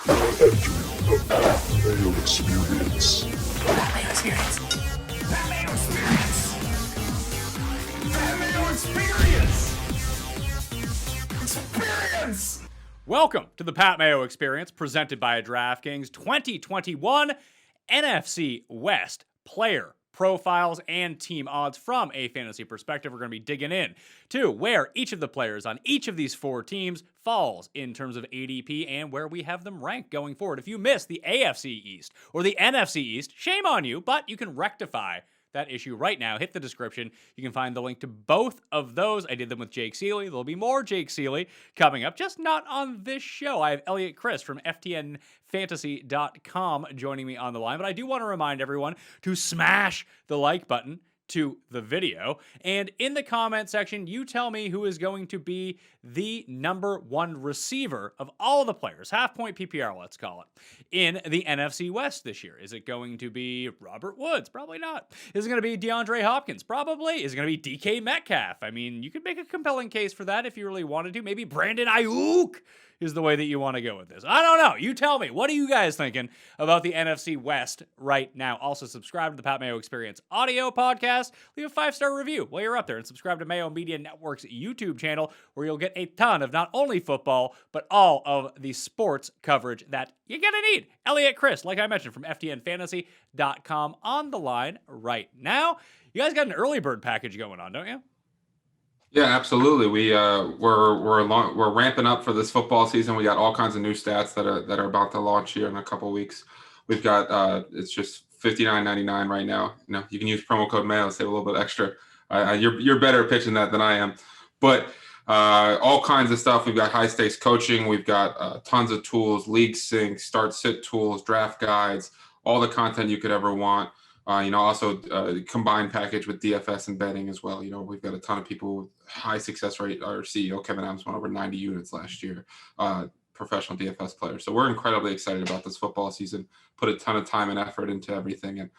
The Mayo Experience. That Mayo Experience. That Mayo Experience. That Mayo Experience. Experience. Welcome to the Pat Mayo Experience, presented by DraftKings 2021 NFC West player profiles and team odds from a fantasy perspective. We're going to be digging in to where each of the players on each of these four teams falls in terms of ADP and where we have them ranked going forward. If you missed the AFC East or the NFC East, shame on you, but you can rectify that issue right now. Hit the description. You can find the link to both of those. I did them with Jake Seeley. There'll be more Jake Seeley coming up, just not on this show. I have Eliot Crist from FTNFantasy.com joining me on the line, but I do want to remind everyone to smash the like button to the video. And in the comment section, you tell me who is going to be the number one receiver of all the players, half-point PPR, let's call it, in the NFC West this year. Is it going to be Robert Woods? Probably not. Is it going to be DeAndre Hopkins? Probably. Is it going to be DK Metcalf? I mean, you could make a compelling case for that if you really wanted to. Maybe Brandon Ayuk is the way that you want to go with this. I don't know. You tell me. What are you guys thinking about the NFC West right now? Also, subscribe to the Pat Mayo Experience audio podcast. Leave a 5-star review while you're up there, and subscribe to Mayo Media Network's YouTube channel, where you'll get a ton of not only football, but all of the sports coverage that you're going to need. Eliot Crist, like I mentioned, from FTNFantasy.com on the line right now. You guys got an early bird package going on, don't you? Yeah, absolutely. We're ramping up for this football season. We got all kinds of new stats that are about to launch here in a couple weeks. We've got it's just $59.99 right now. You know, you can use promo code Mayo, save a little bit extra. You're better at pitching that than I am, but all kinds of stuff. We've got high stakes coaching. We've got tons of tools, league sync, start sit tools, draft guides, all the content you could ever want. Also combined package with DFS and betting as well. You know, we've got a ton of people with high success rate. Our CEO, Kevin Adams, went over 90 units last year, professional DFS players. So we're incredibly excited about this football season, put a ton of time and effort into everything, and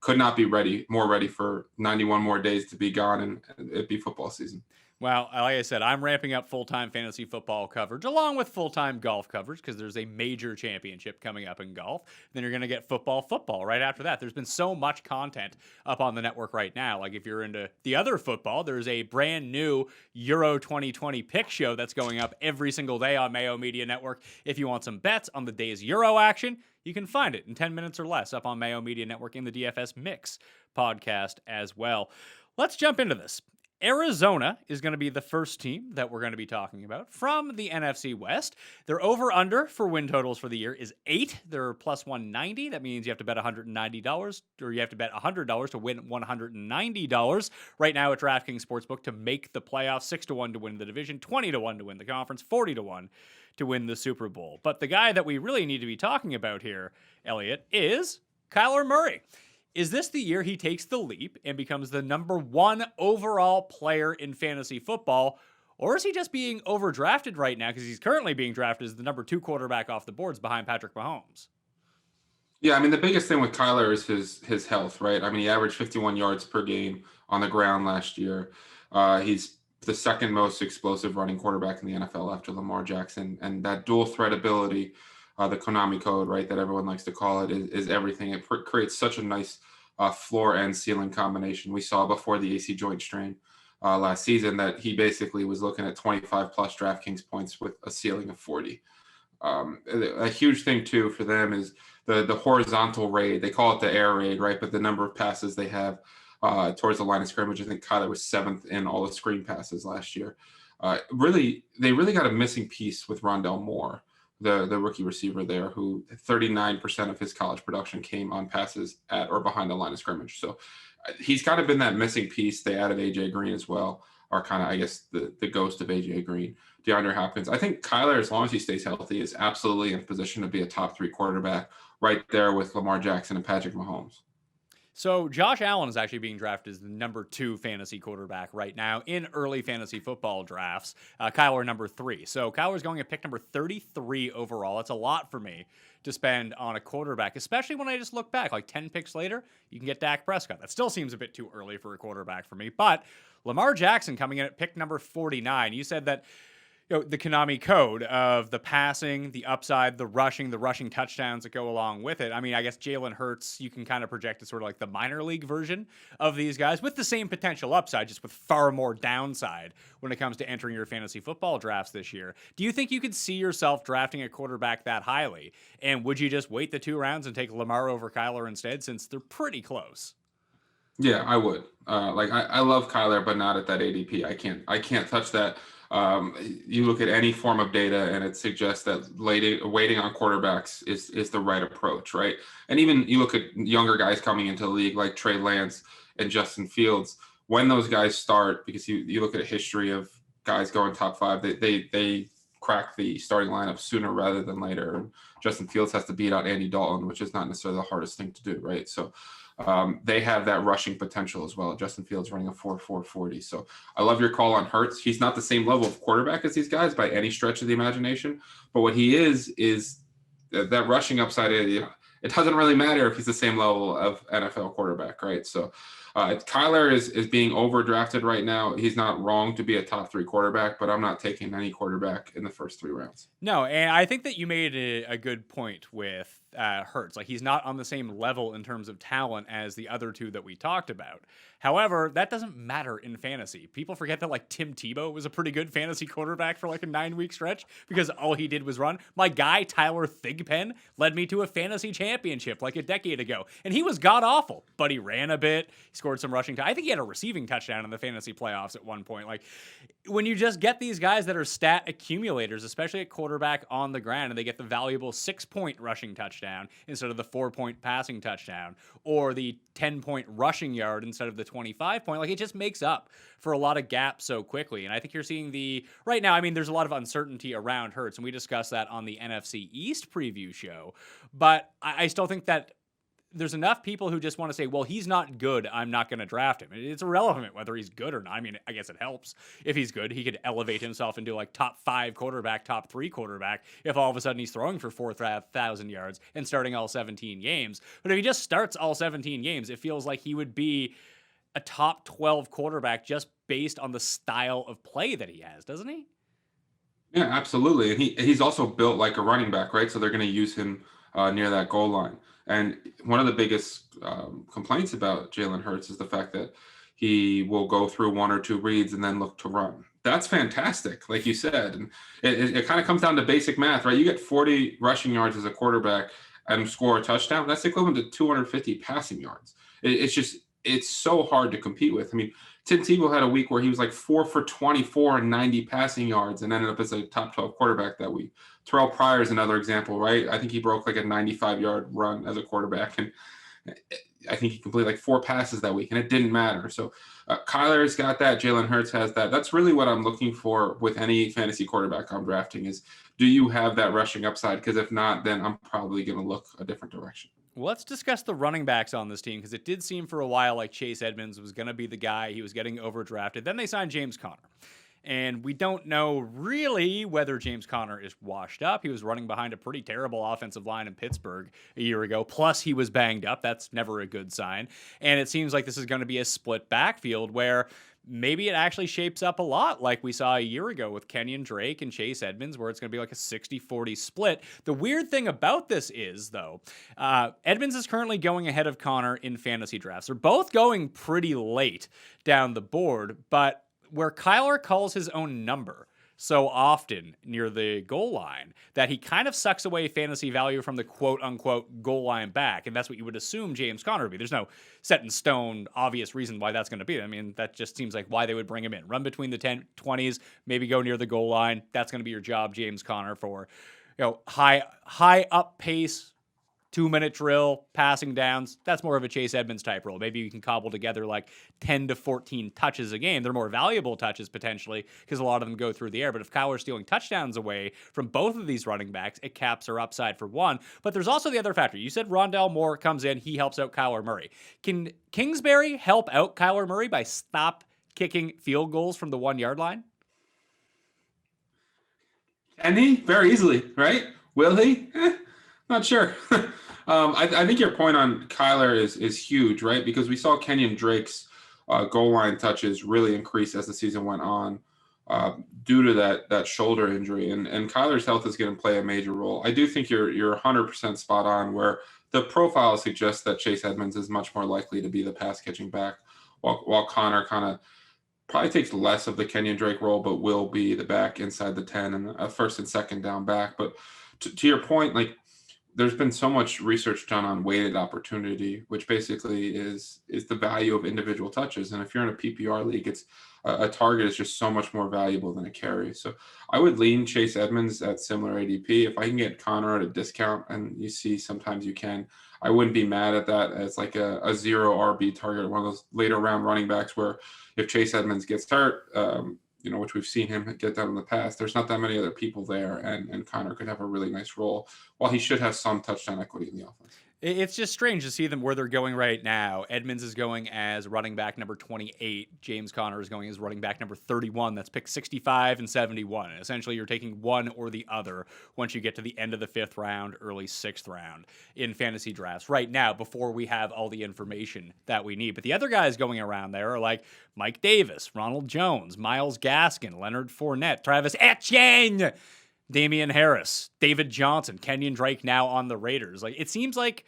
could not be more ready for 91 more days to be gone and it be football season. Well, like I said, I'm ramping up full-time fantasy football coverage along with full-time golf coverage because there's a major championship coming up in golf. Then you're going to get football right after that. There's been so much content up on the network right now. Like if you're into the other football, there's a brand new Euro 2020 pick show that's going up every single day on Mayo Media Network. If you want some bets on the day's Euro action, you can find it in 10 minutes or less up on Mayo Media Network in the DFS Mix podcast as well. Let's jump into this. Arizona is going to be the first team that we're going to be talking about from the NFC West. Their over-under for win totals for the year is 8. They're plus 190. That means you have to bet $190, or you have to bet $100 to win $190. Right now at DraftKings Sportsbook to make the playoffs, 6-1 to win the division, 20-1 to win the conference, 40-1 to win the Super Bowl. But the guy that we really need to be talking about here, Eliot, is Kyler Murray. Is this the year he takes the leap and becomes the number one overall player in fantasy football? Or is he just being overdrafted right now because he's currently being drafted as the number 2 quarterback off the boards behind Patrick Mahomes? Yeah, I mean, the biggest thing with Kyler is his health, right? I mean, he averaged 51 yards per game on the ground last year. He's the second most explosive running quarterback in the NFL after Lamar Jackson. And that dual threat ability, the Konami code, right, that everyone likes to call it, is everything. It creates such a nice floor and ceiling combination. We saw before the AC joint strain last season that he basically was looking at 25 plus DraftKings points with a ceiling of 40. A huge thing too for them is the horizontal raid. They call it the air raid, right? But the number of passes they have towards the line of scrimmage, I think Kyler was 7th in all the screen passes last year. They really got a missing piece with Rondell Moore, the rookie receiver there, who 39% of his college production came on passes at or behind the line of scrimmage. So he's kind of been that missing piece. They added AJ Green as well, or kind of, I guess, the ghost of AJ Green, DeAndre Hopkins. I think Kyler, as long as he stays healthy, is absolutely in position to be a top 3 quarterback right there with Lamar Jackson and Patrick Mahomes. So Josh Allen is actually being drafted as the number 2 fantasy quarterback right now in early fantasy football drafts. Kyler number 3. So Kyler's going at pick number 33 overall. That's a lot for me to spend on a quarterback, especially when I just look back, like 10 picks later, you can get Dak Prescott. That still seems a bit too early for a quarterback for me. But Lamar Jackson coming in at pick number 49. You said that the Konami code of the passing, the upside, the rushing touchdowns that go along with it. I mean, I guess Jalen Hurts, you can kind of project as sort of like the minor league version of these guys with the same potential upside, just with far more downside when it comes to entering your fantasy football drafts this year. Do you think you could see yourself drafting a quarterback that highly? And would you just wait the 2 rounds and take Lamar over Kyler instead, since they're pretty close? Yeah, I would. I love Kyler, but not at that ADP. I can't touch that. You look at any form of data, and it suggests that waiting on quarterbacks is the right approach, right? And even you look at younger guys coming into the league like Trey Lance and Justin Fields. When those guys start, because you look at a history of guys going top 5, they crack the starting lineup sooner rather than later. And Justin Fields has to beat out Andy Dalton, which is not necessarily the hardest thing to do, right? So they have that rushing potential as well. Justin Fields running a 4.40. So I love your call on Hurts. He's not the same level of quarterback as these guys by any stretch of the imagination, but what he is that rushing upside. It doesn't really matter if he's the same level of NFL quarterback, right? So Kyler is being overdrafted right now. He's not wrong to be a top 3 quarterback, but I'm not taking any quarterback in the first 3 rounds. No, and I think that you made a good point with Hurts. Like, he's not on the same level in terms of talent as the other 2 that we talked about. However, that doesn't matter in fantasy. People forget that, like, Tim Tebow was a pretty good fantasy quarterback for like a 9-week stretch because all he did was run. My guy, Tyler Thigpen, led me to a fantasy championship like a decade ago, and he was god-awful, but he ran a bit. He scored some rushing. I think he had a receiving touchdown in the fantasy playoffs at one point. Like, when you just get these guys that are stat accumulators, especially at quarterback on the ground, and they get the valuable 6-point rushing touchdown instead of the 4-point passing touchdown, or the 10-point rushing yard instead of the 25-point, like, it just makes up for a lot of gaps so quickly. And I think you're seeing right now, I mean, there's a lot of uncertainty around Hurts, and we discussed that on the NFC East preview show, but I still think that there's enough people who just want to say, well, he's not good, I'm not going to draft him. It's irrelevant whether he's good or not. I mean, I guess it helps if he's good. He could elevate himself into like top 5 quarterback, top 3 quarterback if all of a sudden he's throwing for 4,000 yards and starting all 17 games. But if he just starts all 17 games, it feels like he would be a top 12 quarterback just based on the style of play that he has, doesn't he? Yeah, absolutely. And he's also built like a running back, right? So they're going to use him near that goal line. And one of the biggest complaints about Jalen Hurts is the fact that he will go through 1 or 2 reads and then look to run. That's fantastic, like you said. And it kind of comes down to basic math, right? You get 40 rushing yards as a quarterback and score a touchdown. That's equivalent to 250 passing yards. It's so hard to compete with. I mean, Tim Tebow had a week where he was like 4 for 24 and 90 passing yards and ended up as a top 12 quarterback that week. Terrell Pryor is another example, right? I think he broke like a 95-yard run as a quarterback, and I think he completed like 4 passes that week, and it didn't matter. So Kyler's got that. Jalen Hurts has that. That's really what I'm looking for with any fantasy quarterback I'm drafting is, do you have that rushing upside? Because if not, then I'm probably going to look a different direction. Well, let's discuss the running backs on this team, because it did seem for a while like Chase Edmonds was going to be the guy. He was getting overdrafted. Then they signed James Conner. And we don't know really whether James Conner is washed up. He was running behind a pretty terrible offensive line in Pittsburgh a year ago. Plus, he was banged up. That's never a good sign. And it seems like this is going to be a split backfield where maybe it actually shapes up a lot like we saw a year ago with Kenyon Drake and Chase Edmonds, where it's going to be like a 60-40 split. The weird thing about this is, though, Edmonds is currently going ahead of Conner in fantasy drafts. They're both going pretty late down the board, but where Kyler calls his own number so often near the goal line that he kind of sucks away fantasy value from the quote-unquote goal line back, and that's what you would assume James Conner would be. There's no set-in-stone obvious reason why that's going to be. I mean, that just seems like why they would bring him in. Run between the 20s, maybe go near the goal line. That's going to be your job, James Conner, for high up pace, 2-minute drill, passing downs. That's more of a Chase Edmonds type role. Maybe you can cobble together like 10 to 14 touches a game. They're more valuable touches potentially because a lot of them go through the air. But if Kyler's stealing touchdowns away from both of these running backs, it caps our upside for one. But there's also the other factor. You said Rondale Moore comes in. He helps out Kyler Murray. Can Kingsbury help out Kyler Murray by stop kicking field goals from the 1-yard line? Can he? Very easily, right? Will he? Not sure. I think your point on Kyler is huge, right? Because we saw Kenyon Drake's goal line touches really increase as the season went on. due to that shoulder injury. And Kyler's health is going to play a major role. I do think you're 100% spot on where the profile suggests that Chase Edmonds is much more likely to be the pass catching back, while Connor kind of probably takes less of the Kenyon Drake role, but will be the back inside the 10 and a first and second down back. But to your point, like, there's been so much research done on weighted opportunity, which basically is the value of individual touches. And if you're in a PPR league, it's a target is just so much more valuable than a carry. So I would lean Chase Edmonds at similar ADP. If I can get Connor at a discount, and you see sometimes you can, I wouldn't be mad at that as like a zero RB target, one of those later round running backs where if Chase Edmonds gets hurt, which we've seen him get done in the past, there's not that many other people there, and Connor could have a really nice role, while he should have some touchdown equity in the offense. It's just strange to see them where they're going right now. Edmonds is going as running back number 28. James Conner is going as running back number 31. That's pick 65 and 71. And essentially, you're taking one or the other once you get to the end of the 5th round, early 6th round in fantasy drafts right now, before we have all the information that we need. But the other guys going around there are like Mike Davis, Ronald Jones, Myles Gaskin, Leonard Fournette, Travis Etienne, Damian Harris, David Johnson, Kenyon Drake now on the Raiders. Like, it seems like,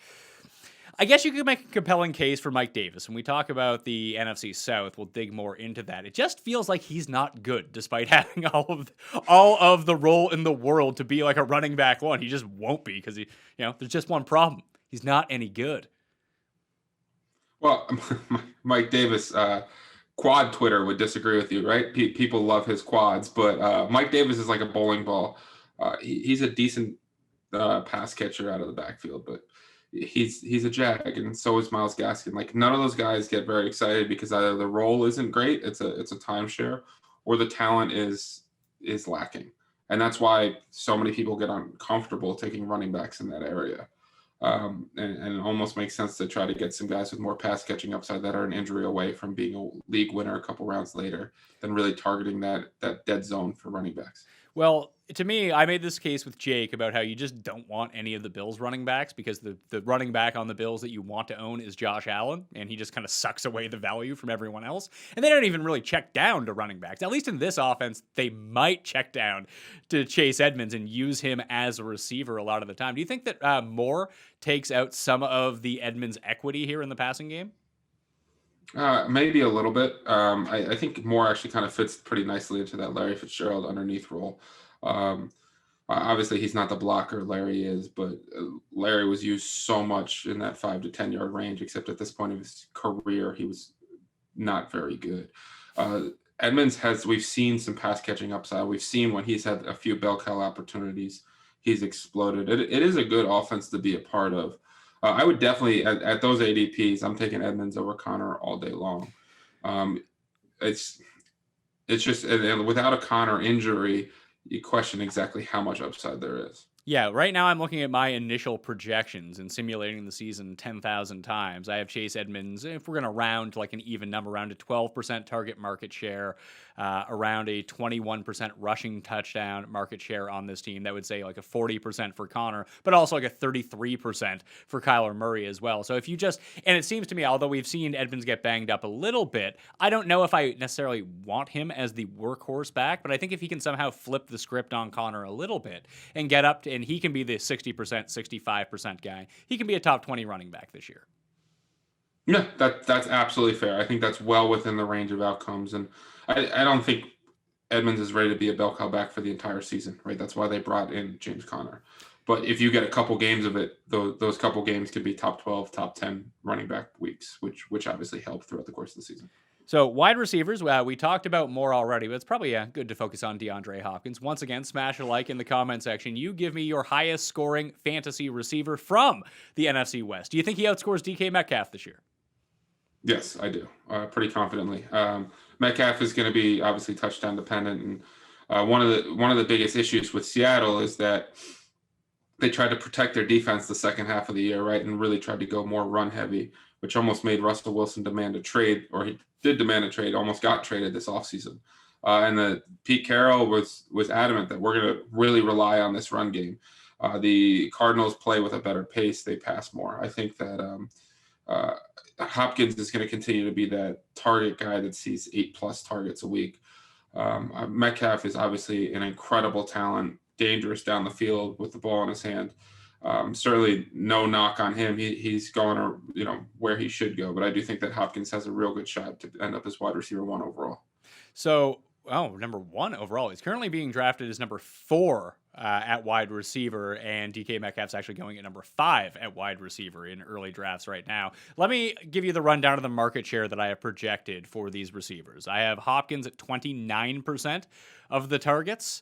I guess you could make a compelling case for Mike Davis. When we talk about the NFC South, we'll dig more into that. It just feels like he's not good, despite having all of the role in the world to be like a running back one. He just won't be because there's just one problem. He's not any good. Well, Mike Davis, quad Twitter would disagree with you, right? People love his quads, but Mike Davis is like a bowling ball. He's a decent pass catcher out of the backfield, but he's a jag, and so is Myles Gaskin. Like, none of those guys get very excited because either the role isn't great, it's a timeshare, or the talent is lacking, and that's why so many people get uncomfortable taking running backs in that area. And it almost makes sense to try to get some guys with more pass catching upside that are an injury away from being a league winner a couple rounds later than really targeting that dead zone for running backs. Well, to me, I made this case with Jake about how you just don't want any of the Bills running backs because the running back on the Bills that you want to own is Josh Allen, and he just kind of sucks away the value from everyone else. And they don't even really check down to running backs. At least in this offense, they might check down to Chase Edmonds and use him as a receiver a lot of the time. Do you think that Moore takes out some of the Edmonds equity here in the passing game? Maybe a little bit. I think Moore actually kind of fits pretty nicely into that Larry Fitzgerald underneath role. Obviously, he's not the blocker Larry is, but Larry was used so much in that 5 to 10 yard range, except at this point of his career, he was not very good. Edmonds we've seen some pass catching upside. We've seen when he's had a few bell cow opportunities, he's exploded. It is a good offense to be a part of. I would definitely, at those ADPs, I'm taking Edmonds over Connor all day long. It's just, and without a Connor injury, you question exactly how much upside there is. Yeah, right now I'm looking at my initial projections and simulating the season 10,000 times. I have Chase Edmonds, if we're going to round to like an even number, around a 12% target market share, around a 21% rushing touchdown market share on this team. That would say like a 40% for Connor, but also like a 33% for Kyler Murray as well. So if you just, and it seems to me, although we've seen Edmonds get banged up a little bit, I don't know if I necessarily want him as the workhorse back, but I think if he can somehow flip the script on Connor a little bit and get up to, and he can be the 60%, 65% guy, he can be a top 20 running back this year. Yeah, that's absolutely fair. I think that's well within the range of outcomes. And I don't think Edmonds is ready to be a bell cow back for the entire season, right? That's why they brought in James Conner. But if you get a couple games of it, those couple games could be top 12, top 10 running back weeks, which obviously helped throughout the course of the season. So wide receivers, we talked about more already, but it's probably good to focus on DeAndre Hopkins. Once again, smash a like in the comment section. You give me your highest scoring fantasy receiver from the NFC West. Do you think he outscores DK Metcalf this year? Yes, I do, pretty confidently. Metcalf is going to be obviously touchdown dependent, and one of the biggest issues with Seattle is that they tried to protect their defense the second half of the year, right, and really tried to go more run heavy, which almost made Russell Wilson demand a trade, or he did demand a trade, almost got traded this offseason. And Pete Carroll was adamant that we're going to really rely on this run game. The Cardinals play with a better pace; they pass more. I think that Hopkins is going to continue to be that target guy that sees 8+ targets a week. Metcalf is obviously an incredible talent, dangerous down the field with the ball in his hand. Certainly no knock on him. He's going where he should go, but I do think that Hopkins has a real good shot to end up as wide receiver 1 overall. So, number 1 overall. He's currently being drafted as number 4 at wide receiver, and DK Metcalf's actually going at number 5 at wide receiver in early drafts right now. Let me give you the rundown of the market share that I have projected for these receivers. I have Hopkins at 29% of the targets,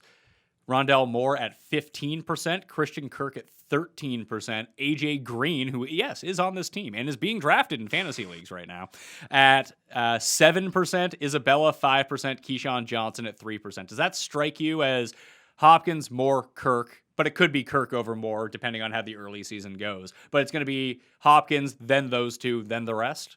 Rondell Moore at 15%, Christian Kirk at 13%, AJ Green, who, yes, is on this team and is being drafted in fantasy leagues right now, at 7%, Isabella 5%, Keyshawn Johnson at 3%. Does that strike you as Hopkins, Moore, Kirk? But it could be Kirk over Moore, depending on how the early season goes. But it's going to be Hopkins, then those two, then the rest?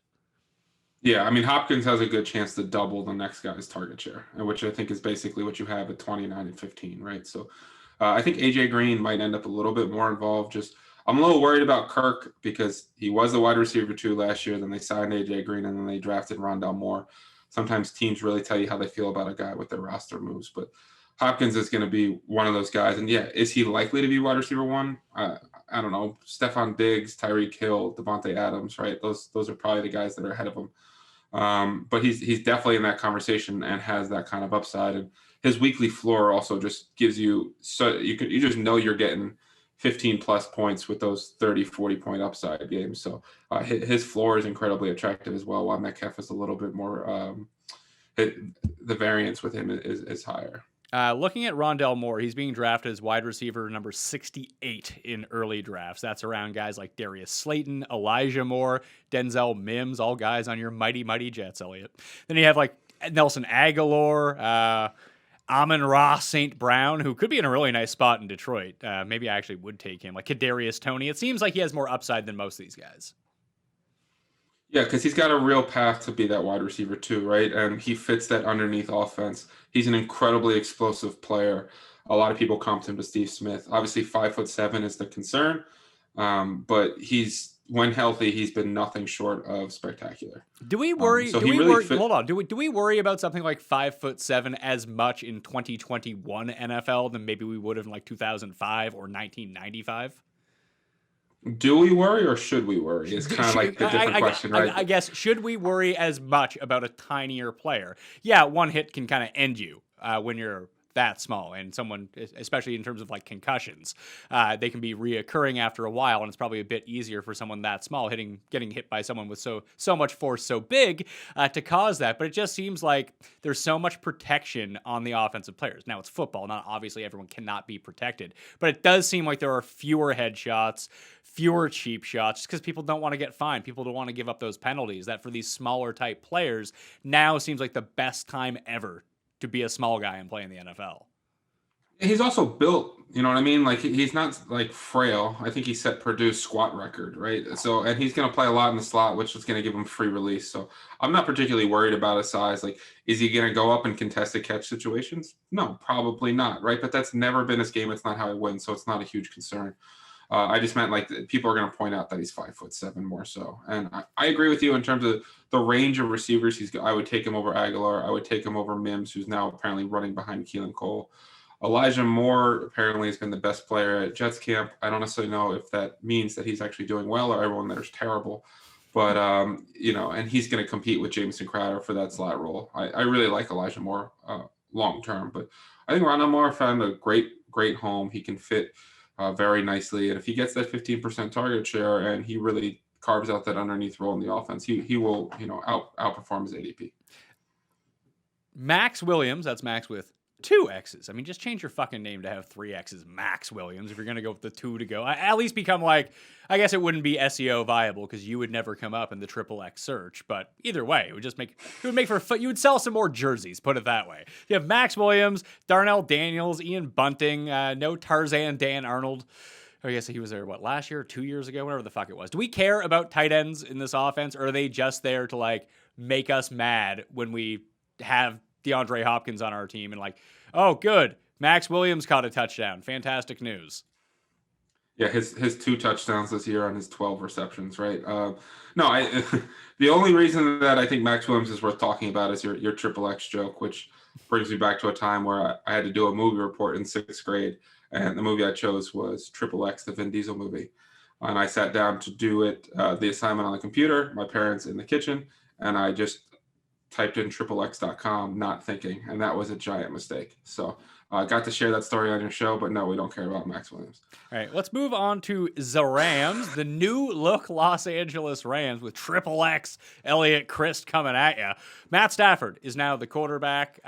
Yeah, I mean, Hopkins has a good chance to double the next guy's target share, which I think is basically what you have at 29 and 15, right? So I think AJ Green might end up a little bit more involved. I'm a little worried about Kirk because he was the wide receiver 2 last year. Then they signed AJ Green and then they drafted Rondell Moore. Sometimes teams really tell you how they feel about a guy with their roster moves, but Hopkins is going to be one of those guys. And yeah, is he likely to be wide receiver 1? I don't know. Stephon Diggs, Tyreek Hill, Devontae Adams, right? Those are probably the guys that are ahead of him. But he's definitely in that conversation and has that kind of upside. And his weekly floor also just gives you, so you just know you're getting 15 plus points with those 30, 40 point upside games. So his floor is incredibly attractive as well, while Metcalf is a little bit more, the variance with him is higher. Looking at Rondell Moore, he's being drafted as wide receiver number 68 in early drafts. That's around guys like Darius Slayton, Elijah Moore, Denzel Mims, all guys on your mighty, mighty Jets, Elliot. Then you have like Nelson Aguilar, Amon-Ra St. Brown, who could be in a really nice spot in Detroit. Maybe I actually would take him, like Kadarius Toney. It seems like he has more upside than most of these guys. Yeah, because he's got a real path to be that wide receiver too, right? And he fits that underneath offense. He's an incredibly explosive player. A lot of people comped him to Steve Smith. Obviously, 5'7" is the concern, but when healthy, he's been nothing short of spectacular. Do we worry? Hold on. Do we worry about something like 5'7" as much in 2021 NFL than maybe we would have in like 2005 or 1995? Do we worry or should we worry? It's kind of like the different question, right? I guess, should we worry as much about a tinier player? Yeah, one hit can kind of end you when you're that small, and someone, especially in terms of like concussions, they can be reoccurring after a while, and it's probably a bit easier for someone that small getting hit by someone with so much force so big to cause that. But it just seems like there's so much protection on the offensive players. Now it's football, not obviously everyone cannot be protected, but it does seem like there are fewer headshots, fewer cheap shots, just because people don't want to get fined. People don't want to give up those penalties. That for these smaller type players now seems like the best time ever to be a small guy and play in the NFL. He's also built, you know what I mean? Like he's not like frail. I think he set Purdue's squat record, right? So, and he's going to play a lot in the slot, which is going to give him free release. So I'm not particularly worried about his size. Like, is he going to go up in contested catch situations? No, probably not, right? But that's never been his game. It's not how he wins. So it's not a huge concern. I just meant like people are going to point out that he's 5'7" more so. And I agree with you in terms of the range of receivers. I would take him over Aguilar. I would take him over Mims, who's now apparently running behind Keelan Cole. Elijah Moore apparently has been the best player at Jets camp. I don't necessarily know if that means that he's actually doing well or everyone there's terrible. But, and he's going to compete with Jamison Crowder for that slot role. I really like Elijah Moore long term. But I think Rondell Moore found a great home. He can fit very nicely. And if he gets that 15% target share and he really carves out that underneath role in the offense, he will, outperform his ADP. Max Williams, that's Max with 2 X's. I mean, just change your fucking name to have 3 X's. Max Williams, if you're going to go with the 2 to go. At least become like, I guess it wouldn't be SEO viable because you would never come up in the XXX search. But either way, you would sell some more jerseys, put it that way. You have Max Williams, Darnell Daniels, Ian Bunting, no Tarzan Dan Arnold. I guess he was there, last year or 2 years ago, whatever the fuck it was. Do we care about tight ends in this offense, or are they just there to like make us mad when we have DeAndre Hopkins on our team and like, oh, good, Max Williams caught a touchdown. Fantastic news. Yeah, his 2 touchdowns this year on his 12 receptions, right? No, I the only reason that I think Max Williams is worth talking about is your triple X joke, which brings me back to a time where I had to do a movie report in 6th grade, and the movie I chose was Triple X, the Vin Diesel movie. And I sat down to do it, the assignment on the computer, my parents in the kitchen, and I just typed in triplex.com, not thinking, and that was a giant mistake. So I got to share that story on your show, but no, we don't care about Max Williams. All right, let's move on to the Rams, the new look Los Angeles Rams with Triple X Eliot Crist coming at you. Matt Stafford is now the quarterback.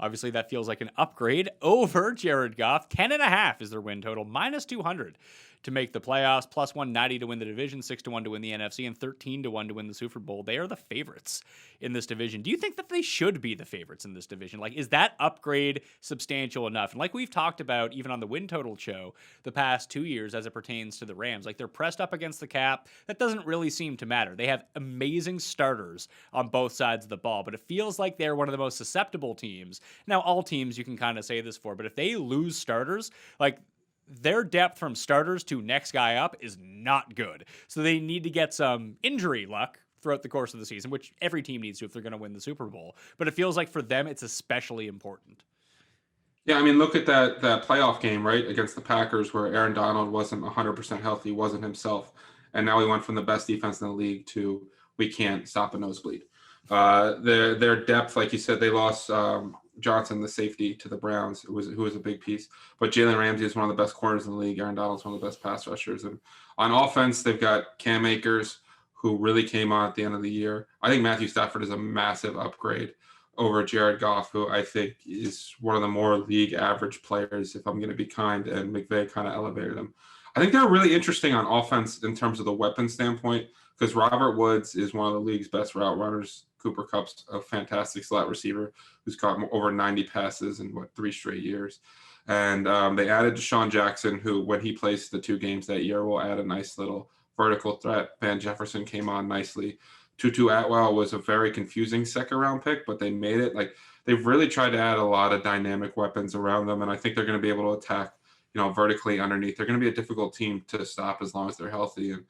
Obviously, that feels like an upgrade over Jared Goff. 10.5 is their win total, minus 200 to make the playoffs, plus 190 to win the division, 6-1 to win the NFC, and 13-1 to win the Super Bowl. They are the favorites in this division. Do you think that they should be the favorites in this division? Like, is that upgrade substantial enough? And like we've talked about, even on the win total show, the past 2 years as it pertains to the Rams, like they're pressed up against the cap. That doesn't really seem to matter. They have amazing starters on both sides of the ball, but it feels like they're one of the most susceptible teams. Now, all teams you can kind of say this for, but if they lose starters, like, their depth from starters to next guy up is not good. So they need to get some injury luck throughout the course of the season, which every team needs to if they're going to win the Super Bowl. But it feels like for them, it's especially important. Yeah, I mean, look at that playoff game, right, against the Packers where Aaron Donald wasn't 100% healthy, wasn't himself. And now we went from the best defense in the league to we can't stop a nosebleed. Their depth, like you said, they lost Johnson, the safety, to the Browns, who was a big piece. But Jalen Ramsey is one of the best corners in the league. Aaron Donald's one of the best pass rushers. And on offense, they've got Cam Akers, who really came on at the end of the year. I think Matthew Stafford is a massive upgrade over Jared Goff, who I think is one of the more league average players, if I'm going to be kind, and McVay kind of elevated him. I think they're really interesting on offense in terms of the weapon standpoint, because Robert Woods is one of the league's best route runners. Cooper Kupp's a fantastic slot receiver who's caught over 90 passes in 3 straight years. And they added Deshaun Jackson, who, when he plays the 2 games that year, will add a nice little vertical threat. Van Jefferson came on nicely. Tutu Atwell was a very confusing second-round pick, but they made it. Like, they've really tried to add a lot of dynamic weapons around them, and I think they're going to be able to attack, vertically underneath. They're going to be a difficult team to stop as long as they're healthy. And,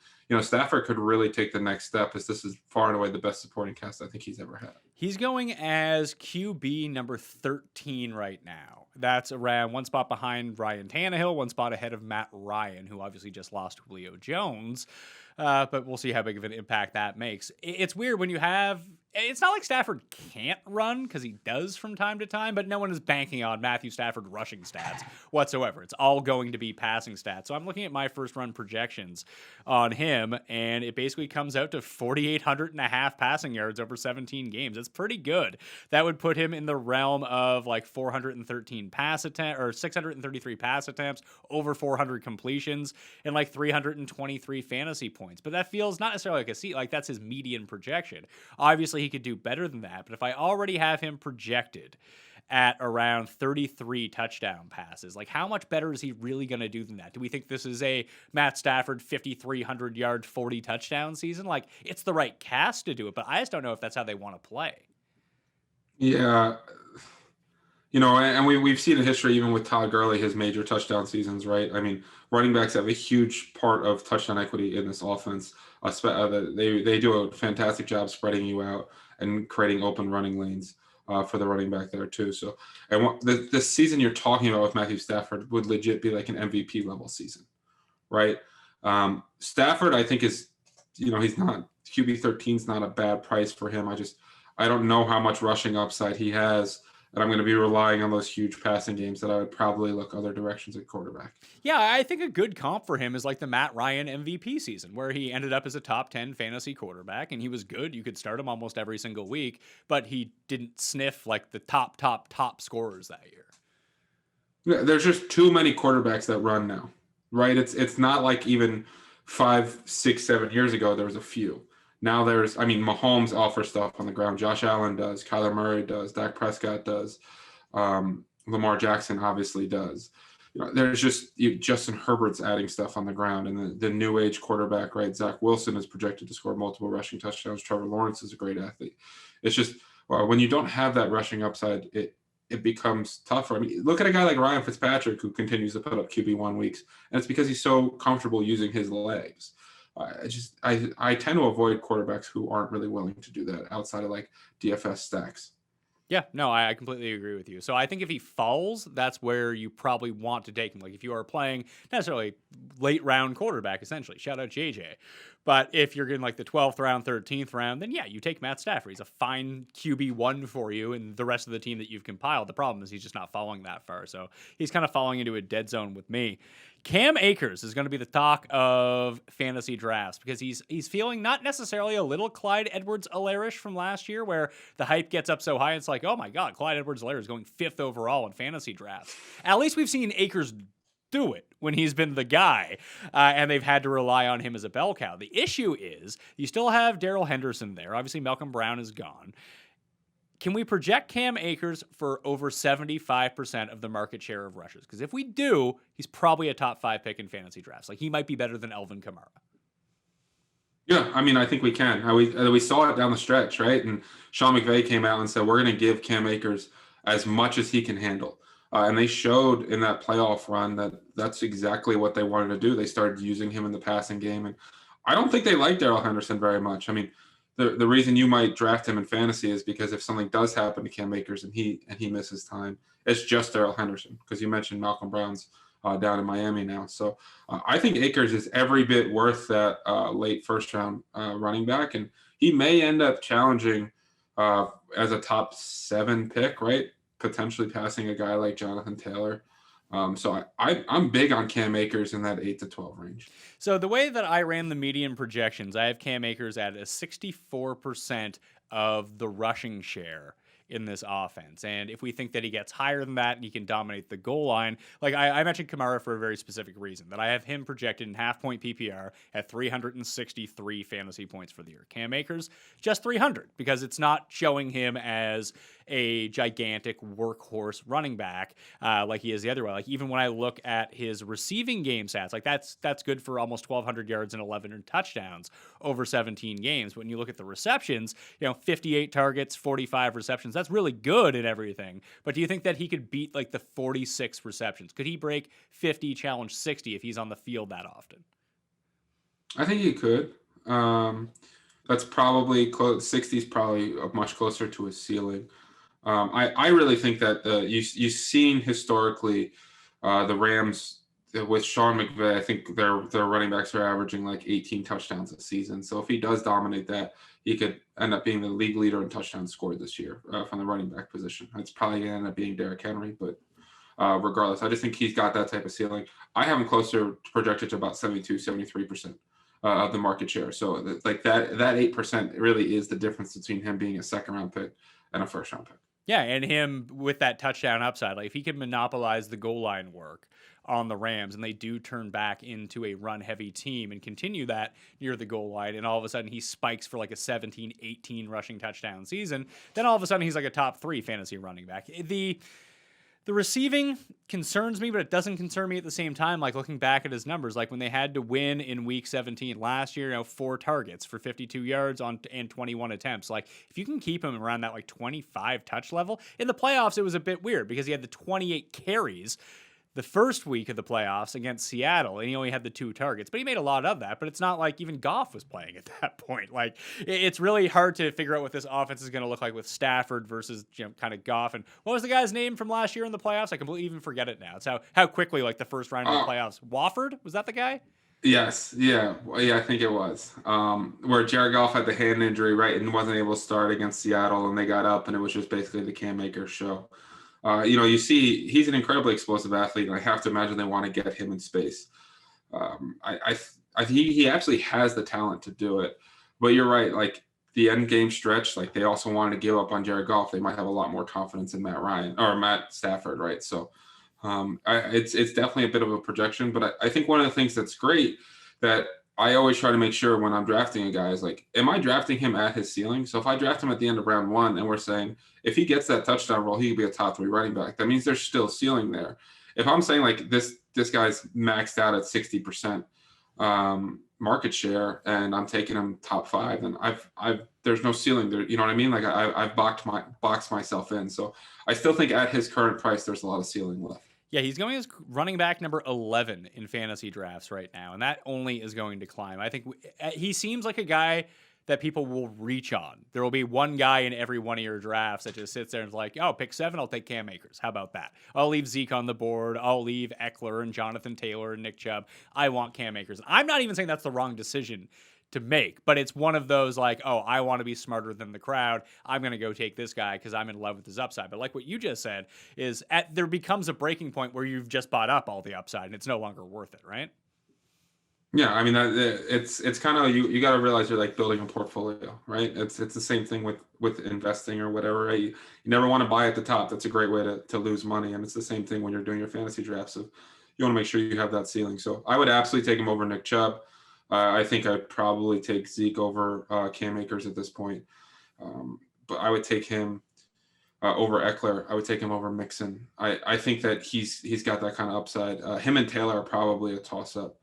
Stafford could really take the next step, as this is far and away the best supporting cast I think he's ever had. He's going as QB number 13 right now. That's around one spot behind Ryan Tannehill, one spot ahead of Matt Ryan, who obviously just lost Julio Jones. But we'll see how big of an impact that makes. It's weird when you have... It's not like Stafford can't run, because he does from time to time, but no one is banking on Matthew Stafford rushing stats whatsoever. It's all going to be passing stats. So I'm looking at my first run projections on him, and it basically comes out to 4,800.5 passing yards over 17 games. That's pretty good. That would put him in the realm of like 413 pass attempt or 633 pass attempts, over 400 completions, and like 323 fantasy points. But that feels not necessarily like a seat, like that's his median projection. Obviously, he could do better than that, but if I already have him projected at around 33 touchdown passes, like how much better is he really going to do than that? Do we think this is a Matt Stafford 5,300 yard 40 touchdown season? Like, it's the right cast to do it, but I just don't know if that's how they want to play. Yeah. And we've seen in history, even with Todd Gurley, his major touchdown seasons, right? I mean, running backs have a huge part of touchdown equity in this offense. They do a fantastic job spreading you out and creating open running lanes for the running back there too. So, and the season you're talking about with Matthew Stafford would legit be like an MVP level season, right? Stafford, I think he's not QB 13 is not a bad price for him. I don't know how much rushing upside he has. And I'm going to be relying on those huge passing games that I would probably look other directions at quarterback. Yeah, I think a good comp for him is like the Matt Ryan MVP season, where he ended up as a top 10 fantasy quarterback, and he was good. You could start him almost every single week, but he didn't sniff like the top scorers that year. Yeah, there's just too many quarterbacks that run now, right? It's not like even 5, 6, 7 years ago there was a few. Now Mahomes offers stuff on the ground. Josh Allen does. Kyler Murray does. Dak Prescott does. Lamar Jackson obviously does. There's just Justin Herbert's adding stuff on the ground, and the new age quarterback, right? Zach Wilson is projected to score multiple rushing touchdowns. Trevor Lawrence is a great athlete. It's just when you don't have that rushing upside, it becomes tougher. I mean, look at a guy like Ryan Fitzpatrick who continues to put up QB1 weeks, and it's because he's so comfortable using his legs. I tend to avoid quarterbacks who aren't really willing to do that outside of like DFS stacks. Yeah, no, I completely agree with you. So I think if he falls, that's where you probably want to take him. Like if you are playing necessarily late round quarterback, essentially, shout out JJ. But if you're getting like the 12th round, 13th round, then yeah, you take Matt Stafford. He's a fine QB1 for you and the rest of the team that you've compiled. The problem is he's just not falling that far. So he's kind of falling into a dead zone with me. Cam Akers is going to be the talk of fantasy drafts because he's feeling not necessarily a little Clyde Edwards-Helaire-ish from last year where the hype gets up so high. It's like, oh my God, Clyde Edwards-Helaire is going 5th overall in fantasy drafts. At least we've seen Akers do it when he's been the guy, and they've had to rely on him as a bell cow. The issue is you still have Darrell Henderson there. Obviously, Malcolm Brown is gone. Can we project Cam Akers for over 75% of the market share of rushes? Because if we do, he's probably a top 5 pick in fantasy drafts. Like he might be better than Alvin Kamara. Yeah, I mean, I think we can. We saw it down the stretch, right? And Sean McVay came out and said, we're going to give Cam Akers as much as he can handle. And they showed in that playoff run that that's exactly what they wanted to do. They started using him in the passing game. And I don't think they like Darrell Henderson very much. I mean, the reason you might draft him in fantasy is because if something does happen to Cam Akers and he misses time, it's just Darrell Henderson, because you mentioned Malcolm Brown's down in Miami now. So I think Akers is every bit worth that late first round running back, and he may end up challenging as a top 7 pick, right? Potentially passing a guy like Jonathan Taylor. So I'm big on Cam Akers in that 8 to 12 range. So the way that I ran the median projections, I have Cam Akers at a 64% of the rushing share in this offense. And if we think that he gets higher than that and he can dominate the goal line, like I mentioned Kamara for a very specific reason, that I have him projected in half-point PPR at 363 fantasy points for the year. Cam Akers, just 300, because it's not showing him as a gigantic workhorse running back like he is the other way. Like even when I look at his receiving game stats, like that's good for almost 1,200 yards and 11 touchdowns over 17 games. But when you look at the receptions, 58 targets, 45 receptions, that's really good and everything. But do you think that he could beat like the 46 receptions? Could he break 50, challenge 60 if he's on the field that often? I think he could. That's probably close. 60 is probably much closer to his ceiling. I really think that you've seen historically the Rams with Sean McVay. I think their running backs are averaging like 18 touchdowns a season. So if he does dominate that, he could end up being the league leader in touchdowns scored this year from the running back position. It's probably going to end up being Derrick Henry, but regardless, I just think he's got that type of ceiling. I have him closer projected to about 72, 73% of the market share. So like that 8% really is the difference between him being a second-round pick and a first-round pick. Yeah, and him with that touchdown upside, like if he can monopolize the goal line work on the Rams and they do turn back into a run-heavy team and continue that near the goal line, and all of a sudden he spikes for like a 17, 18 rushing touchdown season, then all of a sudden he's like a top 3 fantasy running back. The receiving concerns me, but it doesn't concern me at the same time. Like looking back at his numbers, like when they had to win in week 17 last year, 4 targets for 52 yards and 21 attempts. Like if you can keep him around that like 25 touch level in the playoffs, it was a bit weird because he had the 28 carries the first week of the playoffs against Seattle, and he only had the 2 targets, but he made a lot of that. But it's not like even Goff was playing at that point. Like it's really hard to figure out what this offense is going to look like with Stafford versus kind of Goff. And what was the guy's name from last year in the playoffs? I completely even forget it now. It's how quickly like the first round of the playoffs. Wofford, was that the guy? Yes, yeah, I think it was. Where Jared Goff had the hand injury, right, and wasn't able to start against Seattle, and they got up, and it was just basically the Cam Akers show. You see he's an incredibly explosive athlete, and I have to imagine they want to get him in space. I think he actually has the talent to do it. But you're right, like the end game stretch, like they also wanted to give up on Jared Goff. They might have a lot more confidence in Matt Stafford, right? So it's definitely a bit of a projection. But I think one of the things that's great that I always try to make sure when I'm drafting a guy is like, am I drafting him at his ceiling? So if I draft him at the end of round 1 and we're saying if he gets that touchdown role, he could be a top 3 running back. That means there's still ceiling there. If I'm saying like this guy's maxed out at 60%, market share, and I'm taking him top 5. And there's no ceiling there. You know what I mean? Like I've boxed myself in. So I still think at his current price, there's a lot of ceiling left. Yeah, he's going as running back number 11 in fantasy drafts right now, and that only is going to climb. I think he seems like a guy that people will reach on. There will be one guy in every one of your drafts that just sits there and is like, oh, pick 7, I'll take Cam Akers. How about that? I'll leave Zeke on the board. I'll leave Eckler and Jonathan Taylor and Nick Chubb. I want Cam Akers. I'm not even saying that's the wrong decision to make, but it's one of those like, oh, I want to be smarter than the crowd. I'm going to go take this guy because I'm in love with his upside. But like what you just said is there becomes a breaking point where you've just bought up all the upside and it's no longer worth it, right? Yeah, I mean, it's kind of you got to realize you're like building a portfolio, right? It's the same thing with investing or whatever, right? You never want to buy at the top. That's a great way to lose money, and it's the same thing when you're doing your fantasy drafts. So you want to make sure you have that ceiling. So I would absolutely take him over Nick Chubb. I think I'd probably take Zeke over Cam Akers at this point, but I would take him over Eckler. I would take him over Mixon. I think that he's got that kind of upside. Him and Taylor are probably a toss up.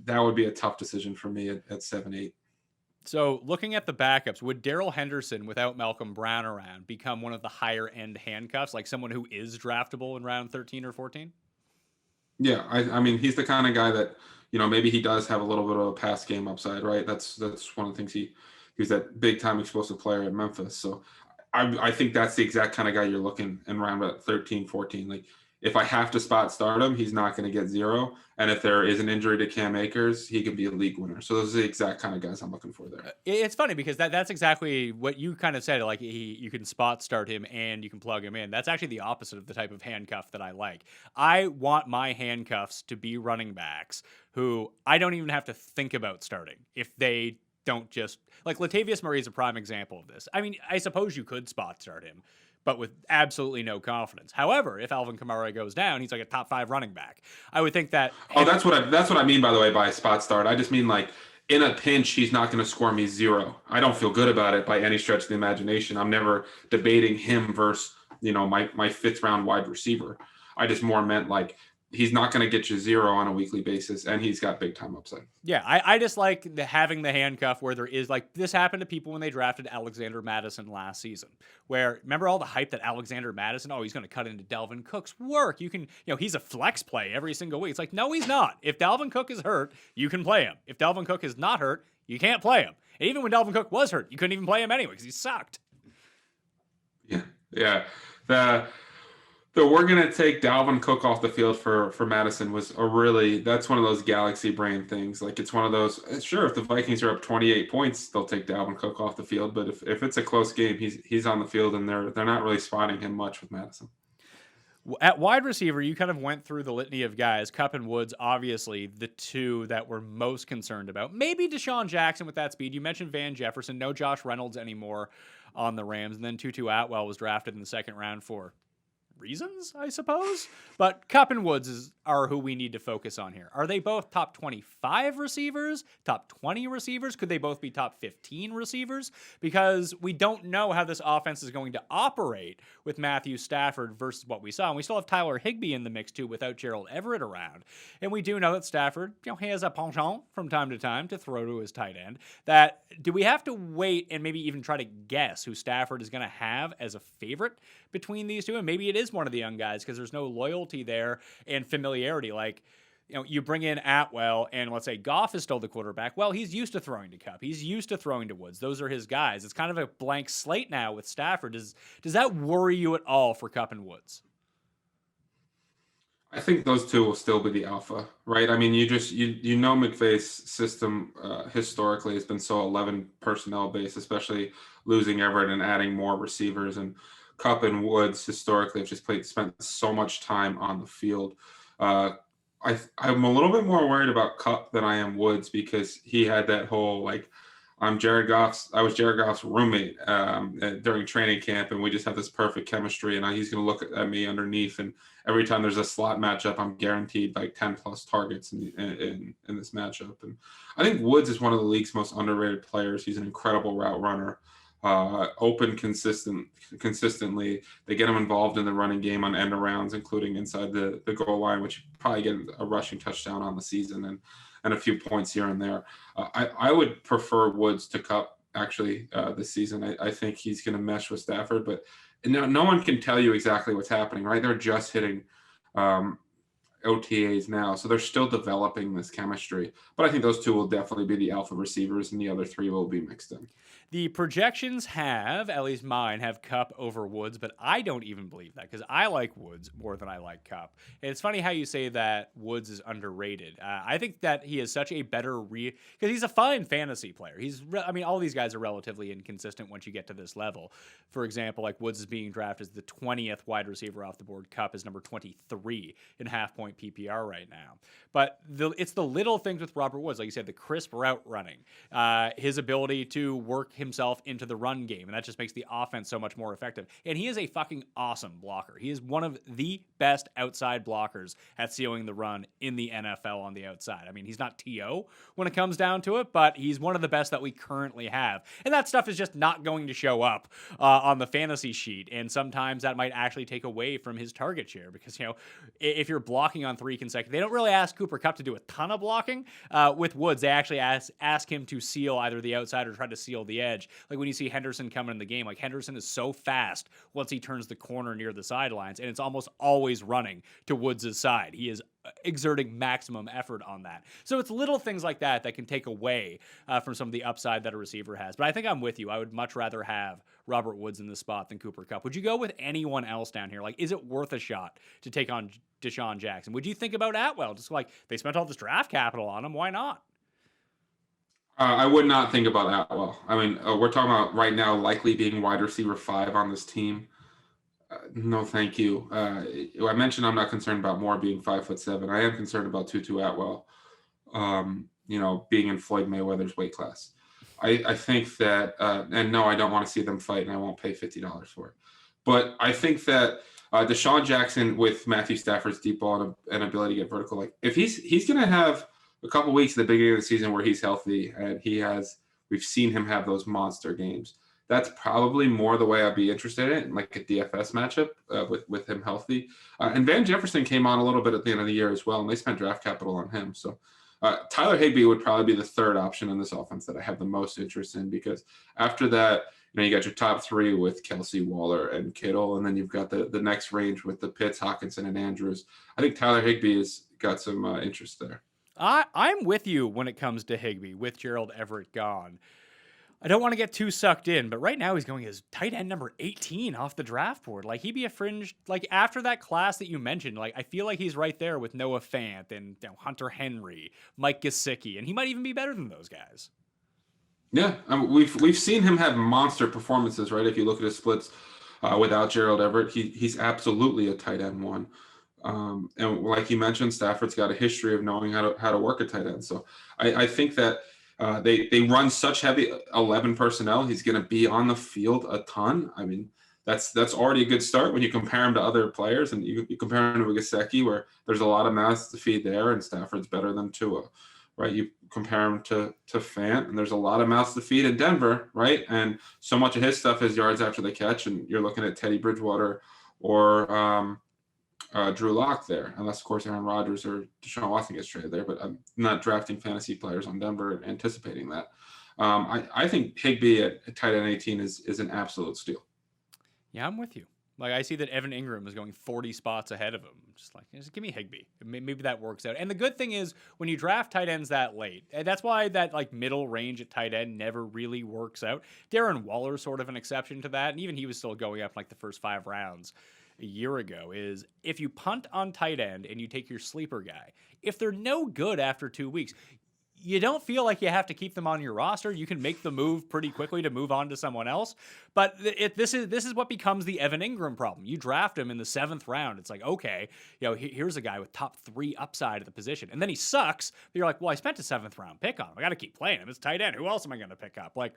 That would be a tough decision for me at 7-8. So looking at the backups, would Darrell Henderson, without Malcolm Brown around, become one of the higher end handcuffs, like someone who is draftable in round 13 or 14? Yeah, I mean, he's the kind of guy that, maybe he does have a little bit of a pass game upside, right? That's one of the things he was that big time explosive player at Memphis. So I think that's the exact kind of guy you're looking in round 13, 14. Like, if I have to spot start him, he's not going to get 0. And if there is an injury to Cam Akers, he could be a league winner. So those are the exact kind of guys I'm looking for there. It's funny because that's exactly what you kind of said. Like you can spot start him and you can plug him in. That's actually the opposite of the type of handcuff that I like. I want my handcuffs to be running backs who I don't even have to think about starting if they don't just like Latavius Murray is a prime example of this. I mean, I suppose you could spot start him, but with absolutely no confidence. However, if Alvin Kamara goes down, he's like a top 5 running back. I would think that. Oh, that's what I mean, by the way, by spot start. I just mean like in a pinch, he's not going to score me 0. I don't feel good about it by any stretch of the imagination. I'm never debating him versus, my 5th round wide receiver. I just more meant like he's not going to get you 0 on a weekly basis, and he's got big time upside. Yeah, I just like having the handcuff where there is like this happened to people when they drafted Alexander Mattison last season. Where remember all the hype that Alexander Mattison, he's going to cut into Dalvin Cook's work. You can, he's a flex play every single week. It's like, no, he's not. If Dalvin Cook is hurt, you can play him. If Dalvin Cook is not hurt, you can't play him. And even when Dalvin Cook was hurt, you couldn't even play him anyway because he sucked. Yeah. The we're going to take Dalvin Cook off the field for Madison was that's one of those galaxy brain things. Like it's one of those, sure, if the Vikings are up 28 points, they'll take Dalvin Cook off the field. But if it's a close game, he's on the field and they're not really spotting him much with Madison. At wide receiver, you kind of went through the litany of guys. Kupp and Woods, obviously, the two that we're most concerned about. Maybe Deshaun Jackson with that speed. You mentioned Van Jefferson. No Josh Reynolds anymore on the Rams. And then Tutu Atwell was drafted in the 2nd round for reasons, I suppose. But Kupp and Woods are who we need to focus on here. Are they both top 25 receivers, top 20 receivers? Could they both be top 15 receivers? Because we don't know how this offense is going to operate with Matthew Stafford versus what we saw. And we still have Tyler Higbee in the mix too without Gerald Everett around. And we do know that Stafford, he has a penchant from time to time to throw to his tight end. Do we have to wait and maybe even try to guess who Stafford is going to have as a favorite between these two? And maybe it is one of the young guys because there's no loyalty there and familiarity. Like, you bring in Atwell and let's say Goff is still the quarterback. Well, he's used to throwing to Kupp. He's used to throwing to Woods. Those are his guys. It's kind of a blank slate now with Stafford. Does that worry you at all for Kupp and Woods? I think those two will still be the alpha, right? I mean, McVay's system historically has been so 11 personnel based, especially losing Everett and adding more receivers. And Kupp and Woods historically have just spent so much time on the field. I'm a little bit more worried about Kupp than I am Woods because he had that whole I was Jared Goff's roommate during training camp, and we just have this perfect chemistry. And he's going to look at me underneath, and every time there's a slot matchup, I'm guaranteed 10 plus targets in this matchup. And I think Woods is one of the league's most underrated players. He's an incredible route runner. open consistently. They get him involved in the running game on end arounds, including inside the goal line, which you probably get a rushing touchdown on the season and a few points here and there. I would prefer Woods to Cup actually this season. I think he's going to mesh with Stafford, but no one can tell you exactly what's happening, right? They're just hitting OTAs now, so they're still developing this chemistry. But I think those two will definitely be the alpha receivers, and the other three will be mixed in. The projections have, at least mine, have Cup over Woods, but I don't even believe that because I like Woods more than I like Cup. And it's funny how you say that Woods is underrated. I think that he is such a better because he's a fine fantasy player. All these guys are relatively inconsistent once you get to this level. For example, like Woods is being drafted as the 20th wide receiver off the board. Cup is number 23 in half-point PPR right now. But it's the little things with Robert Woods, like you said, the crisp route running, his ability to work himself into the run game, and that just makes the offense so much more effective. And he is a fucking awesome blocker. He is one of the best outside blockers at sealing the run in the NFL on the outside. I mean, he's not T.O. when it comes down to it, but he's one of the best that we currently have. And that stuff is just not going to show up on the fantasy sheet, and sometimes that might actually take away from his target share because, if you're blocking on 3 consecutive, they don't really ask Cooper Kupp to do a ton of blocking. With Woods, they actually ask him to seal either the outside or try to seal the edge. Like when you see Henderson coming in the game, like Henderson is so fast once he turns the corner near the sidelines, and it's almost always running to Woods' side. He is exerting maximum effort on that. So it's little things like that that can take away from some of the upside that a receiver has. But I think I'm with you. I would much rather have Robert Woods in this spot than Cooper Kupp. Would you go with anyone else down here? Like, is it worth a shot to take on Deshaun Jackson? Would you think about Atwell? Just like they spent all this draft capital on him. Why not? I would not think about Atwell. I mean, we're talking about right now likely being wide receiver 5 on this team. No, thank you. I mentioned I'm not concerned about Moore being 5'7". I am concerned about Tutu Atwell, being in Floyd Mayweather's weight class. I think that, and no, I don't want to see them fight, and I won't pay $50 for it. But I think that Deshaun Jackson with Matthew Stafford's deep ball and ability to get vertical, like if he's going to have a couple weeks at the beginning of the season where he's healthy, and we've seen him have those monster games. That's probably more the way I'd be interested in, like a DFS matchup with him healthy. And Van Jefferson came on a little bit at the end of the year as well, and they spent draft capital on him. So Tyler Higbee would probably be the third option in this offense that I have the most interest in, because after that, you got your top 3 with Kelsey, Waller, and Kittle, and then you've got the next range with the Pitts, Hockenson, and Andrews. I think Tyler Higbee has got some interest there. I'm with you when it comes to Higbee with Gerald Everett gone. I don't want to get too sucked in, but right now he's going as tight end number 18 off the draft board. Like, he'd be a fringe, like, after that class that you mentioned, like, I feel like he's right there with Noah Fant and Hunter Henry, Mike Gesicki, and he might even be better than those guys. Yeah, we've seen him have monster performances, right? If you look at his splits without Gerald Everett, he's absolutely a tight end 1. And like you mentioned, Stafford's got a history of knowing how to work a tight end. So I think that they run such heavy 11 personnel. He's going to be on the field a ton. I mean, that's already a good start when you compare him to other players, and you compare him to Gesicki, where there's a lot of mouths to feed there, and Stafford's better than Tua, right? You compare him to Fant, and there's a lot of mouths to feed in Denver, right? And so much of his stuff is yards after the catch, and you're looking at Teddy Bridgewater or Drew Lock there, unless of course Aaron Rodgers or Deshaun Watson gets traded there. But I'm not drafting fantasy players on Denver anticipating that. I think Higbee at tight end 18 is an absolute steal. Yeah, I'm with you. Like, I see that Evan Ingram is going 40 spots ahead of him. Just give me Higbee. Maybe that works out. And the good thing is, when you draft tight ends that late, and that's why that middle range at tight end never really works out. Darren Waller's sort of an exception to that, and even he was still going up the first 5 rounds a year ago, is if you punt on tight end and you take your sleeper guy, if they're no good after 2 weeks, you don't feel like you have to keep them on your roster. You can make the move pretty quickly to move on to someone else. But this is what becomes the Evan Ingram problem. You draft him in the 7th round. It's like, okay, here's a guy with top 3 upside at the position. And then he sucks. But you're like, well, I spent a 7th round pick on him. I got to keep playing him. It's tight end. Who else am I going to pick up? Like,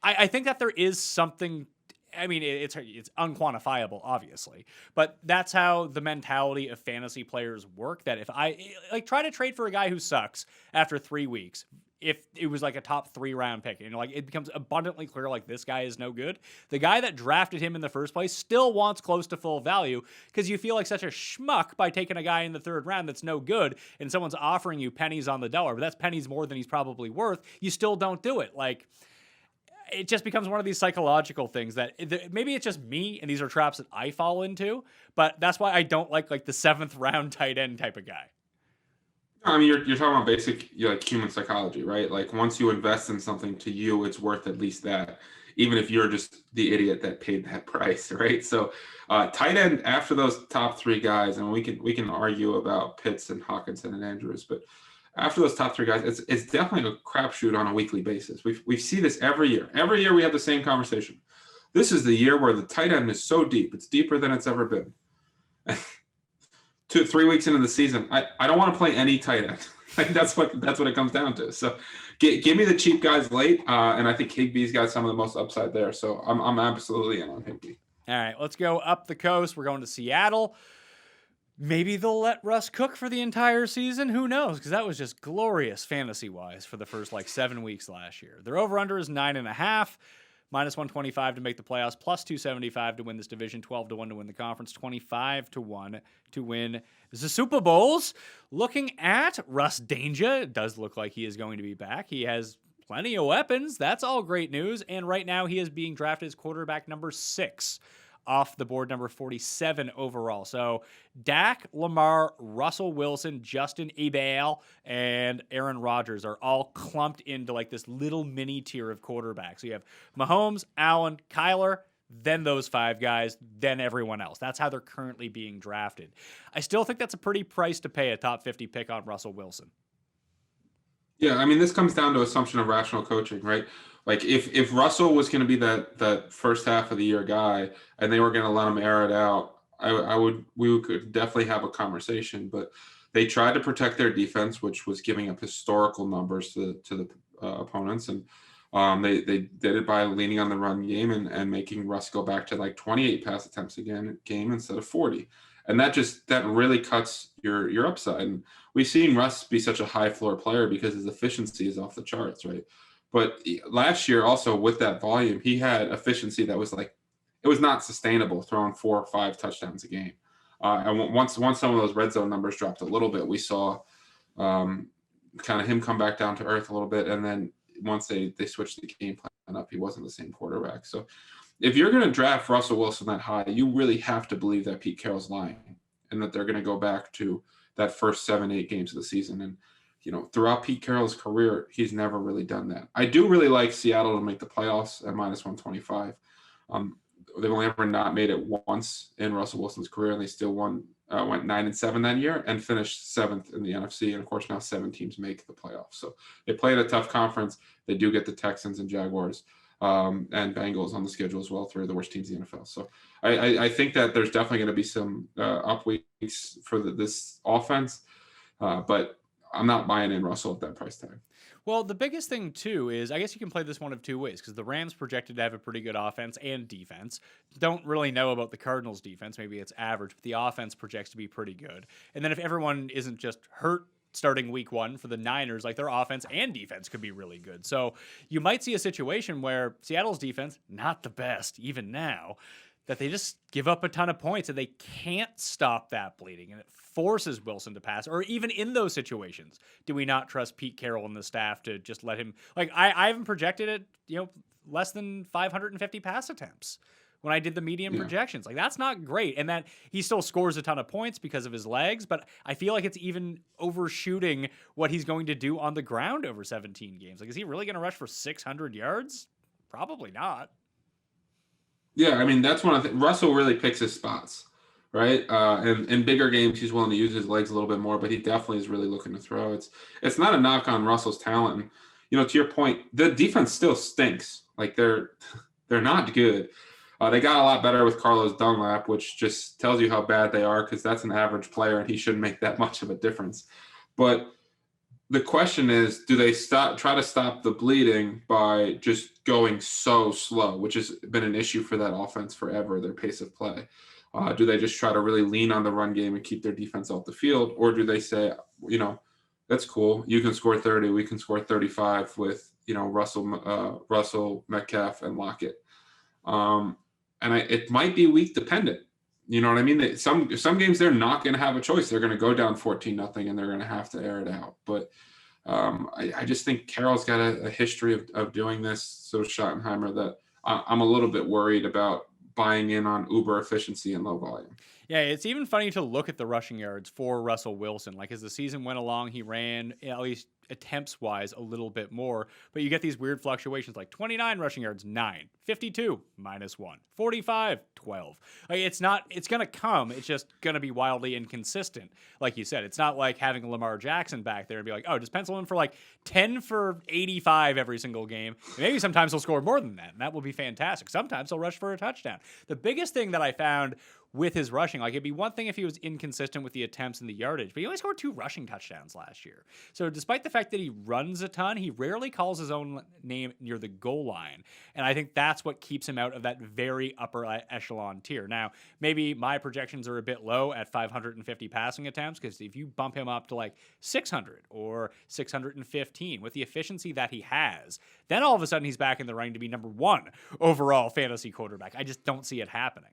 I think that there is something. I mean, it's unquantifiable, obviously, but that's how the mentality of fantasy players work. That if I try to trade for a guy who sucks after 3 weeks, if it was like a top 3 round pick. Like it becomes abundantly clear like this guy is no good. The guy that drafted him in the first place still wants close to full value because you feel like such a schmuck by taking a guy in the 3rd round that's no good and someone's offering you pennies on the dollar, but that's pennies more than he's probably worth. You still don't do it. Like, it just becomes one of these psychological things that maybe it's just me and these are traps that I fall into, but that's why I don't like the 7th round tight end type of guy. I mean, you're talking about basic like human psychology, right? Like once you invest in something, to you, it's worth at least that, even if you're just the idiot that paid that price, right? So tight end after those top 3 guys, and we can argue about Pitts and Hawkinson and Andrews, but after those top 3 guys, it's definitely a crapshoot on a weekly basis. We see this every year. Every year we have the same conversation. This is the year where the tight end is so deep. It's deeper than it's ever been. 2-3 weeks into the season, I don't want to play any tight end. Like that's what it comes down to. So give me the cheap guys late, and I think Higbee's got some of the most upside there. So I'm absolutely in on Higbee. All right, let's go up the coast. We're going to Seattle. Maybe they'll let Russ cook for the entire season. Who knows? Because that was just glorious fantasy-wise for the first 7 weeks last year. Their over-under is 9.5. Minus 125 to make the playoffs, plus 275 to win this division, 12-1 to win the conference, 25-1 to win the Super Bowls. Looking at Russ Danger, it does look like he is going to be back. He has plenty of weapons. That's all great news. And right now he is being drafted as quarterback number 6 off the board, number 47 overall. So Dak, Lamar, Russell Wilson, Justin Herbert, and Aaron Rodgers are all clumped into this little mini tier of quarterbacks. So you have Mahomes, Allen, Kyler, then those 5 guys, then everyone else. That's how they're currently being drafted. I still think that's a pretty price to pay a top 50 pick on Russell Wilson. Yeah, I mean, this comes down to assumption of rational coaching, right? Like if Russell was going to be that first half of the year guy and they were going to let him air it out, we could definitely have a conversation. But they tried to protect their defense, which was giving up historical numbers to the opponents, and they did it by leaning on the run game and making Russ go back to 28 pass attempts a game instead of 40, and that really cuts your upside. And we've seen Russ be such a high floor player because his efficiency is off the charts, right? But last year, also with that volume, he had efficiency that was it was not sustainable, throwing 4 or 5 touchdowns a game. And once some of those red zone numbers dropped a little bit, we saw kind of him come back down to earth a little bit. And then once they switched the game plan up, he wasn't the same quarterback. So if you're going to draft Russell Wilson that high, you really have to believe that Pete Carroll's lying and that they're going to go back to that first 7-8 games of the season. And throughout Pete Carroll's career, he's never really done that. I do really like Seattle to make the playoffs at minus 125. They've only ever not made it once in Russell Wilson's career, and they still went 9-7 that year and finished 7th in the NFC. And of course, now 7 teams make the playoffs. So they play in a tough conference. They do get the Texans and Jaguars and Bengals on the schedule as well, 3 of the worst teams in the NFL. So I think that there's definitely going to be some up weeks for this offense, but I'm not buying in Russell at that price tag. Well, the biggest thing, too, is I guess you can play this one of 2 ways because the Rams projected to have a pretty good offense and defense. Don't really know about the Cardinals' defense. Maybe it's average, but the offense projects to be pretty good. And then if everyone isn't just hurt starting week 1 for the Niners, their offense and defense could be really good. So you might see a situation where Seattle's defense, not the best even now, that they just give up a ton of points and they can't stop that bleeding, and it forces Wilson to pass. Or even in those situations, do we not trust Pete Carroll and the staff to just let him? I haven't projected it, less than 550 pass attempts when I did the median projections. That's not great, and that he still scores a ton of points because of his legs. But I feel like it's even overshooting what he's going to do on the ground over 17 games. Is he really going to rush for 600 yards? Probably not. Yeah, I mean, that's one of the Russell really picks his spots, right? And in bigger games, he's willing to use his legs a little bit more, but he definitely is really looking to throw. It's not a knock on Russell's talent. And, to your point, the defense still stinks. They're not good. They got a lot better with Carlos Dunlap, which just tells you how bad they are because that's an average player and he shouldn't make that much of a difference. But the question is, do they try to stop the bleeding by just going so slow, which has been an issue for that offense forever, their pace of play? Do they just try to really lean on the run game and keep their defense off the field? Or do they say, That's cool. You can score 30. We can score 35 with, Russell, Metcalf, and Lockett. And it might be week dependent. You know what I mean? Some games they're not going to have a choice. They're going to go down 14-0 and they're going to have to air it out. But I just think Carroll's got a history of doing this. So Schottenheimer, that I'm a little bit worried about buying in on uber efficiency and low volume. Yeah, it's even funny to look at the rushing yards for Russell Wilson. Like as the season went along, he ran, at least attempts wise, a little bit more. But you get these weird fluctuations like 29 rushing yards, 9, 52, -1, 45, 12. Like it's going to come. It's just going to be wildly inconsistent. Like you said, it's not like having Lamar Jackson back there and be like, oh, just pencil him for like 10 for 85 every single game. Maybe sometimes he'll score more than that, and that will be fantastic. Sometimes he'll rush for a touchdown. The biggest thing that I found with his rushing, like it'd be one thing if he was inconsistent with the attempts and the yardage, but he only scored 2 rushing touchdowns last year. So despite the fact that he runs a ton, he rarely calls his own name near the goal line. And I think that's what keeps him out of that very upper echelon tier. Now, maybe my projections are a bit low at 550 passing attempts, because if you bump him up to like 600 or 615 with the efficiency that he has, then all of a sudden he's back in the running to be number 1 overall fantasy quarterback. I just don't see it happening.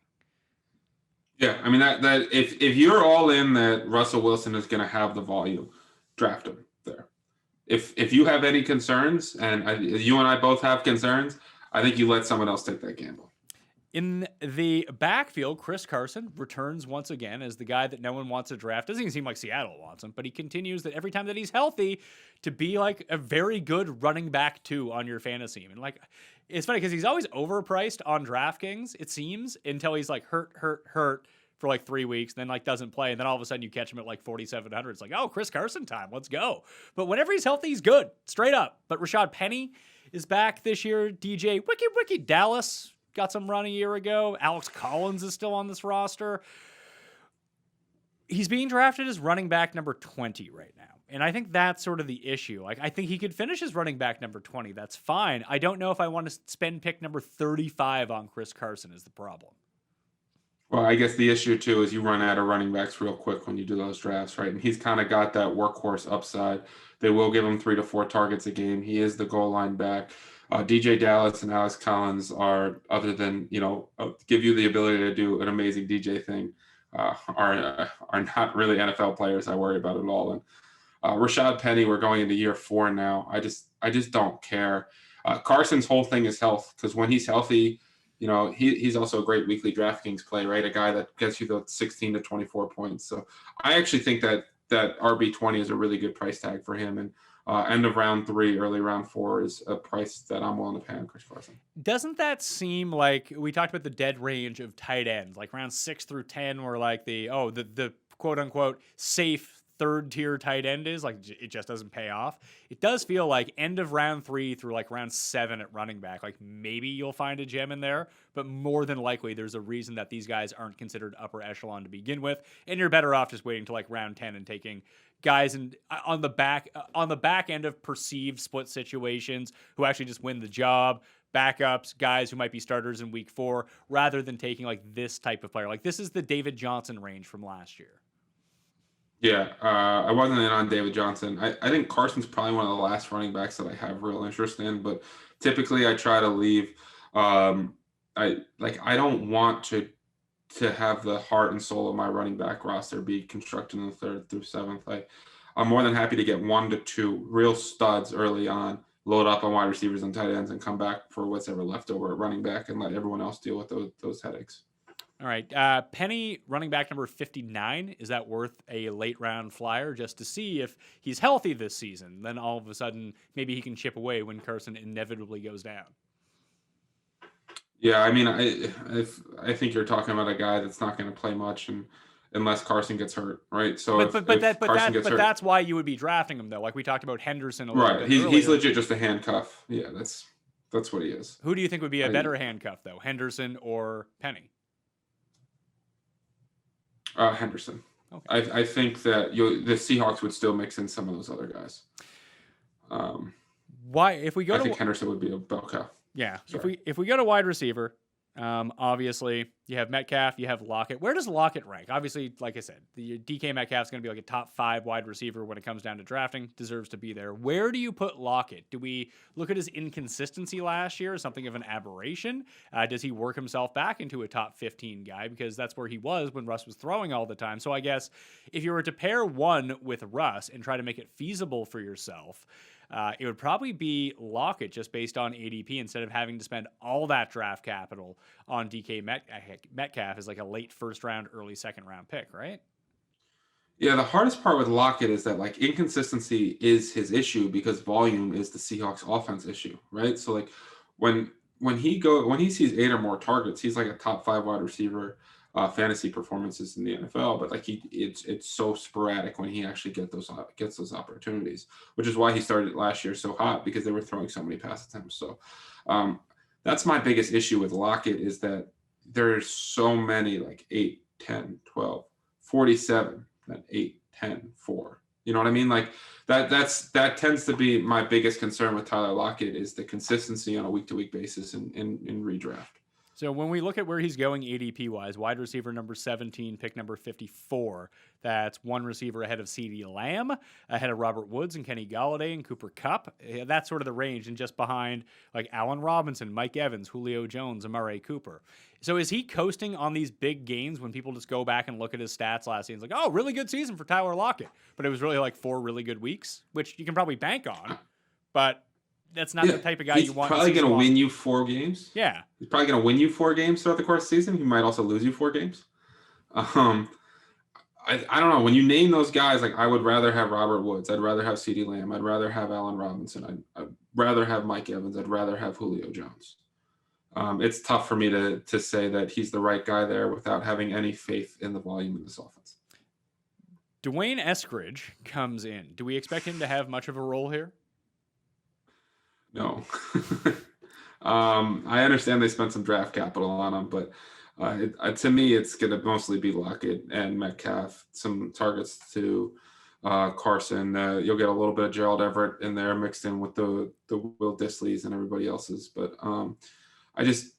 Yeah, I mean that if you're all in that Russell Wilson is going to have the volume, draft him there. If you have any concerns, and you and I both have concerns, I think you let someone else take that gamble. In the backfield, Chris Carson returns once again as the guy that no one wants to draft. Doesn't even seem like Seattle wants him, but he continues that every time that he's healthy to be like a very good running back 2 on your fantasy team. And like, it's funny because he's always overpriced on DraftKings, it seems, until he's like hurt for like 3 weeks, then like doesn't play, and then all of a sudden you catch him at like 4,700. It's like, oh, Chris Carson time, let's go. But whenever he's healthy, he's good, straight up. But Rashad Penny is back this year. DJ Wiki Dallas got some run a year ago. Alex Collins is still on this roster. He's being drafted as running back number 20 right now. And I think that's sort of the issue. Like, I think he could finish as running back number 20. That's fine. I don't know if I want to spend pick number 35 on Chris Carson is the problem. Well, I guess the issue too is you run out of running backs real quick when you do those drafts, right? And he's kind of got that workhorse upside. They will give him 3 to 4 targets a game. He is the goal line back. DJ Dallas and Alex Collins are, other than, give you the ability to do an amazing DJ thing, are not really NFL players I worry about at all. And Rashad Penny, we're going into year 4 now. I just don't care. Carson's whole thing is health, because when he's healthy, he's also a great weekly DraftKings play, right? A guy that gets you the 16 to 24 points. So I actually think that RB20 is a really good price tag for him. And end of round 3, early round 4 is a price that I'm willing to pay on Chris Carson. Doesn't that seem like, we talked about the dead range of tight ends, like round 6 through 10, where like the quote unquote safe 3rd tier tight end is, like, it just doesn't pay off. It does feel like end of round 3 through like round 7 at running back, like maybe you'll find a gem in there, but more than likely there's a reason that these guys aren't considered upper echelon to begin with, and you're better off just waiting to like round 10 and taking guys on the back end of perceived split situations who actually just win the job, backups, guys who might be starters in week 4, rather than taking like this type of player. Like, this is the David Johnson range from last year. Yeah, I wasn't in on David Johnson. I think Carson's probably one of the last running backs that I have real interest in, but typically I try to leave. I don't want to have the heart and soul of my running back roster be constructed in the 3rd through 7th. I'm more than happy to get 1 to 2 real studs early on, load up on wide receivers and tight ends, and come back for what's ever left over at running back and let everyone else deal with those headaches. All right. Penny, running back number 59. Is that worth a late round flyer just to see if he's healthy this season? Then all of a sudden, maybe he can chip away when Carson inevitably goes down. Yeah, I mean, I think you're talking about a guy that's not going to play much unless Carson gets hurt, right? So that's why you would be drafting him, though. Like we talked about Henderson a little bit. Right. He's legit just a handcuff. Yeah, that's what he is. Who do you think would be a better handcuff, though, Henderson or Penny? Henderson. Okay. I think that the Seahawks would still mix in some of those other guys. Why? If we go, I think Henderson would be a bell cow. Yeah. Sorry. If we go to wide receiver, Obviously, you have Metcalf, you have Lockett. Where does Lockett rank? Obviously, like I said, the DK Metcalf's going to be like a top 5 wide receiver when it comes down to drafting. Deserves to be there. Where do you put Lockett? Do we look at his inconsistency last year as something of an aberration? Does he work himself back into a top 15 guy? Because that's where he was when Russ was throwing all the time. So I guess if you were to pair one with Russ and try to make it feasible for yourself, it would probably be Lockett just based on ADP instead of having to spend all that draft capital on DK Metcalf as like a late first round, early second round pick, right? Yeah, the hardest part with Lockett is that like inconsistency is his issue because volume is the Seahawks offense issue, right? So like when when he sees 8 or more targets, he's like a top 5 wide receiver, fantasy performances in the NFL. But like it's so sporadic when he actually gets those opportunities, which is why he started last year so hot because they were throwing so many pass attempts. So that's my biggest issue with Lockett is that there's so many like 8, 10, 12, 47, then 8, 10, 4. You know what I mean? Like that tends to be my biggest concern with Tyler Lockett is the consistency on a week-to-week basis in redraft. So when we look at where he's going ADP-wise, wide receiver number 17, pick number 54, that's one receiver ahead of CeeDee Lamb, ahead of Robert Woods and Kenny Golladay and Cooper Kupp. That's sort of the range, and just behind like Allen Robinson, Mike Evans, Julio Jones, Amari Cooper. So is he coasting on these big gains when people just go back and look at his stats last season? It's like, oh, really good season for Tyler Lockett. But it was really like 4 really good weeks, which you can probably bank on. But that's not the type of guy you want. He's probably going to win you 4 games. Yeah. He's probably going to win you 4 games throughout the course of the season. He might also lose you 4 games. I don't know. When you name those guys, like I would rather have Robert Woods. I'd rather have CeeDee Lamb. I'd rather have Allen Robinson. I'd rather have Mike Evans. I'd rather have Julio Jones. It's tough for me to say that he's the right guy there without having any faith in the volume of this offense. Dwayne Eskridge comes in. Do we expect him to have much of a role here? No. I understand they spent some draft capital on him, but to me, it's going to mostly be Lockett and Metcalf, some targets to Carson. You'll get a little bit of Gerald Everett in there mixed in with the Will Dissleys and everybody else's. But I just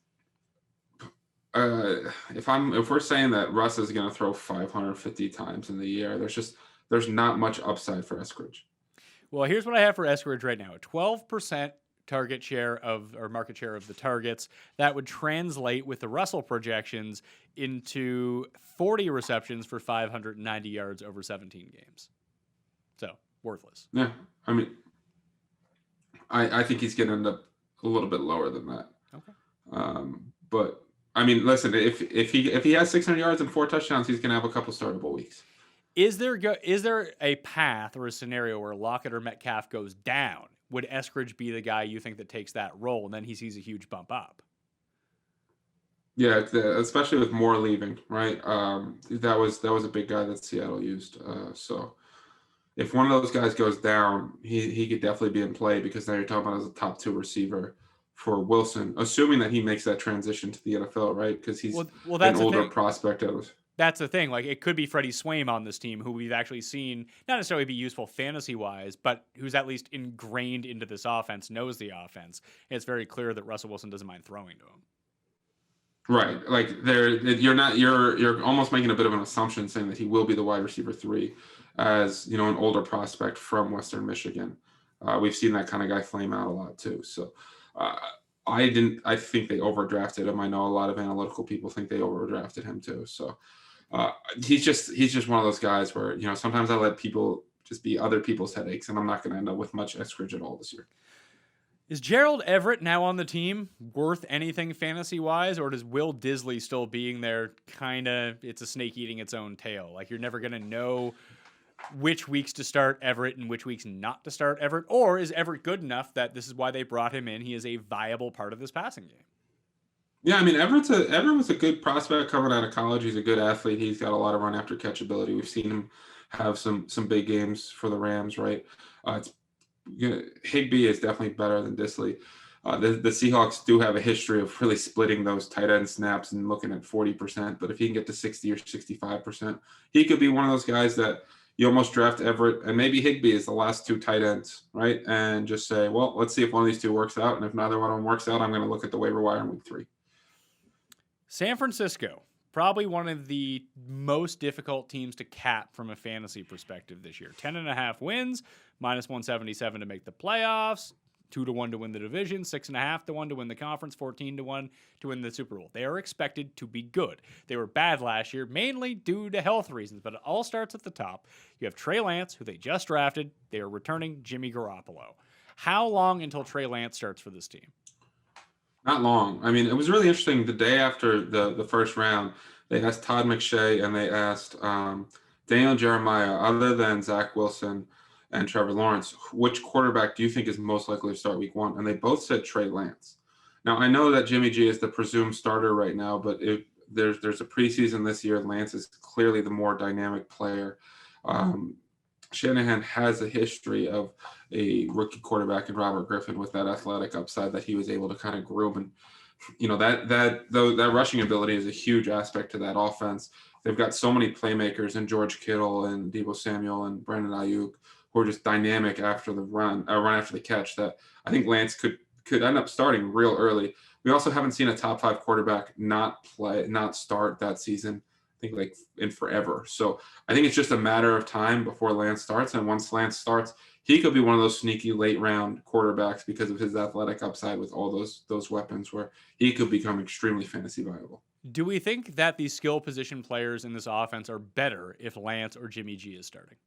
if we're saying that Russ is going to throw 550 times in the year, there's not much upside for Eskridge. Well, here's what I have for Eskridge right now: 12% target share or market share of the targets. That would translate with the Russell projections into 40 receptions for 590 yards over 17 games. So worthless. Yeah, I mean, I think he's going to end up a little bit lower than that. Okay. But I mean, listen, if he has 600 yards and 4 touchdowns, he's going to have a couple startable weeks. Is there a path or a scenario where Lockett or Metcalf goes down? Would Eskridge be the guy you think that takes that role, and then he sees a huge bump up? Yeah, especially with Moore leaving, right? That was a big guy that Seattle used. So if one of those guys goes down, he could definitely be in play because now you're talking about as a top 2 receiver for Wilson, assuming that he makes that transition to the NFL, right? Because he's an older prospect out of. That's the thing. Like, it could be Freddie Swaim on this team, who we've actually seen not necessarily be useful fantasy-wise, but who's at least ingrained into this offense, knows the offense. And it's very clear that Russell Wilson doesn't mind throwing to him. Right. Like you're almost making a bit of an assumption saying that he will be the wide receiver 3 as, an older prospect from Western Michigan. We've seen that kind of guy flame out a lot too. So I think they overdrafted him. I know a lot of analytical people think they overdrafted him too. So he's just one of those guys where, sometimes I let people just be other people's headaches, and I'm not going to end up with much Eskridge at all this year. Is Gerald Everett now on the team worth anything fantasy-wise, or does Will Dissly still being there it's a snake eating its own tail? Like, you're never going to know which weeks to start Everett and which weeks not to start Everett? Or is Everett good enough that this is why they brought him in? He is a viable part of this passing game. Yeah, I mean, Everett was a good prospect coming out of college. He's a good athlete. He's got a lot of run after catch ability. We've seen him have some big games for the Rams, right? Higbee is definitely better than Dissly. The Seahawks do have a history of really splitting those tight end snaps and looking at 40%. But if he can get to 60 or 65%, he could be one of those guys that you almost draft Everett and maybe Higbee is the last 2 tight ends, right? And just say, well, let's see if one of these 2 works out. And if neither one of them works out, I'm going to look at the waiver wire in week 3. San Francisco, probably one of the most difficult teams to cap from a fantasy perspective this year. 10.5 wins, minus 177 to make the playoffs, 2-1 to win the division, 6.5 to 1 to win the conference, 14 to 1 to win the Super Bowl. They are expected to be good. They were bad last year, mainly due to health reasons, but it all starts at the top. You have Trey Lance, who they just drafted. They are returning Jimmy Garoppolo. How long until Trey Lance starts for this team? Not long. I mean, it was really interesting. The day after the first round, they asked Todd McShay and they asked Daniel Jeremiah, other than Zach Wilson and Trevor Lawrence, which quarterback do you think is most likely to start week 1? And they both said Trey Lance. Now, I know that Jimmy G is the presumed starter right now, but if there's a preseason this year, Lance is clearly the more dynamic player. Shanahan has a history of a rookie quarterback in Robert Griffin with that athletic upside that he was able to kind of groom. And, you know, that rushing ability is a huge aspect to that offense. They've got so many playmakers in George Kittle and Deebo Samuel and Brandon Ayuk who are just dynamic after the run after the catch that I think Lance could end up starting real early. We also haven't seen a top 5 quarterback not start that season, I think, like in forever. So I think it's just a matter of time before Lance starts. And once Lance starts, he could be one of those sneaky late round quarterbacks because of his athletic upside with all those weapons where he could become extremely fantasy viable. Do we think that the skill position players in this offense are better if Lance or Jimmy G is starting?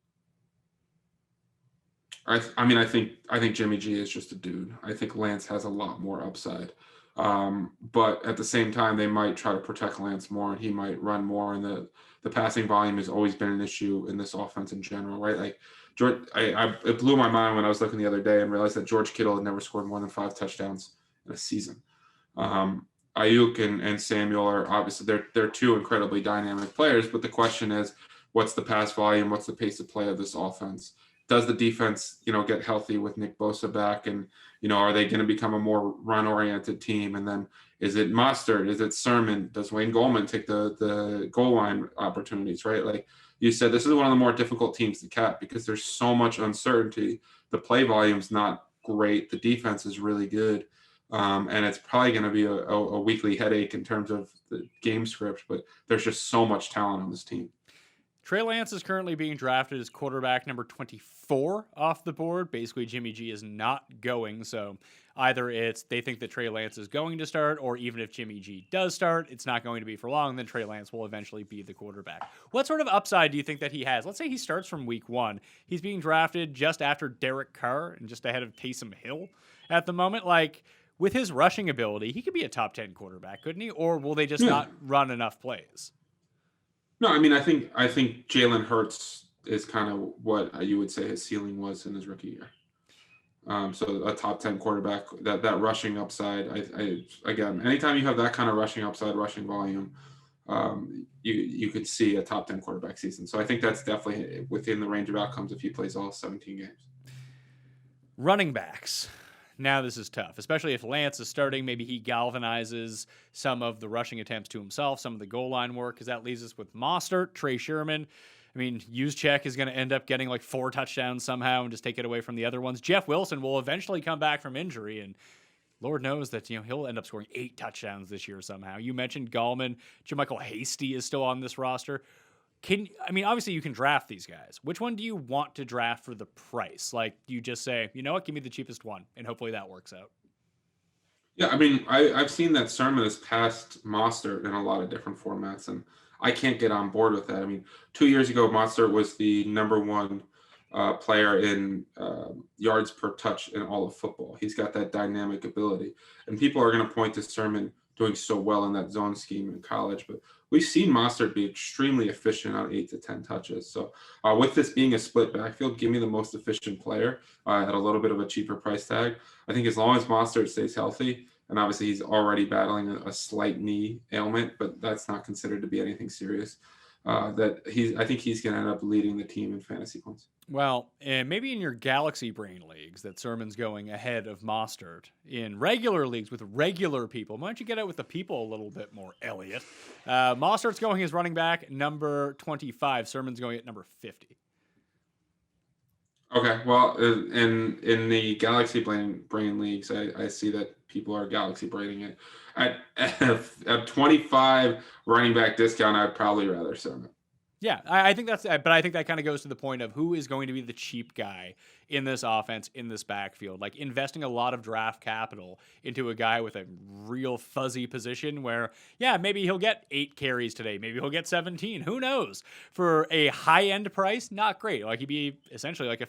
I think Jimmy G is just a dude. I think Lance has a lot more upside. But at the same time, they might try to protect Lance more and he might run more. And the passing volume has always been an issue in this offense in general, right? Like it blew my mind when I was looking the other day and realized that George Kittle had never scored more than 5 touchdowns in a season. Ayuk and Samuel are obviously they're 2 incredibly dynamic players, but the question is, what's the pass volume? What's the pace of play of this offense? Does the defense, get healthy with Nick Bosa back? And, are they going to become a more run-oriented team? And then is it Mostert? Is it Sermon? Does Wayne Goldman take the goal line opportunities, right? Like you said, this is one of the more difficult teams to cap because there's so much uncertainty. The play volume's not great. The defense is really good. And it's probably going to be a weekly headache in terms of the game script, but there's just so much talent on this team. Trey Lance is currently being drafted as quarterback number 24 off the board. Basically, Jimmy G is not going, so either they think that Trey Lance is going to start, or even if Jimmy G does start, it's not going to be for long, then Trey Lance will eventually be the quarterback. What sort of upside do you think that he has? Let's say he starts from week 1. He's being drafted just after Derek Carr and just ahead of Taysom Hill at the moment. Like, with his rushing ability, he could be a top 10 quarterback, couldn't he? Or will they just not run enough plays? No, I mean, I think Jalen Hurts is kind of what you would say his ceiling was in his rookie year. So a top 10 quarterback, that rushing upside. Again, anytime you have that kind of rushing upside, rushing volume, you could see a top 10 quarterback season. So I think that's definitely within the range of outcomes if he plays all 17 games. Running backs. Now this is tough, especially if Lance is starting. Maybe he galvanizes some of the rushing attempts to himself, some of the goal line work, because that leaves us with Mostert, Trey Sherman. I mean, Juszczyk is going to end up getting like 4 touchdowns somehow and just take it away from the other ones. Jeff Wilson will eventually come back from injury, and Lord knows that he'll end up scoring 8 touchdowns this year somehow. You mentioned Gallman. JaMycal Hasty is still on this roster. Obviously you can draft these guys. Which one do you want to draft for the price? Like, you just say, you know what, give me the cheapest one, and hopefully that works out. Yeah, I mean, I've seen that Sermon has passed Mostert in a lot of different formats, and I can't get on board with that. I mean, 2 years ago, Mostert was the number 1 player in yards per touch in all of football. He's got that dynamic ability, and people are going to point to Sermon doing so well in that zone scheme in college, but we've seen Mostert be extremely efficient on 8 to 10 touches. So with this being a split backfield, give me the most efficient player at a little bit of a cheaper price tag. I think as long as Mostert stays healthy, and obviously he's already battling a slight knee ailment, but that's not considered to be anything serious, I think he's going to end up leading the team in fantasy points. Well, and maybe in your Galaxy Brain leagues that Sermon's going ahead of Mostert. In regular leagues with regular people, why don't you get out with the people a little bit more, Elliot? Mostert's going as running back number 25. Sermon's going at number 50. Okay, well, in the Galaxy brain leagues, I see that people are Galaxy braining it. At 25 running back discount, I'd probably rather sell it. Yeah, I think but I think that kind of goes to the point of who is going to be the cheap guy in this offense, in this backfield. Like investing a lot of draft capital into a guy with a real fuzzy position where, yeah, maybe he'll get 8 carries today. Maybe he'll get 17. Who knows? For a high end price, not great. Like he'd be essentially like a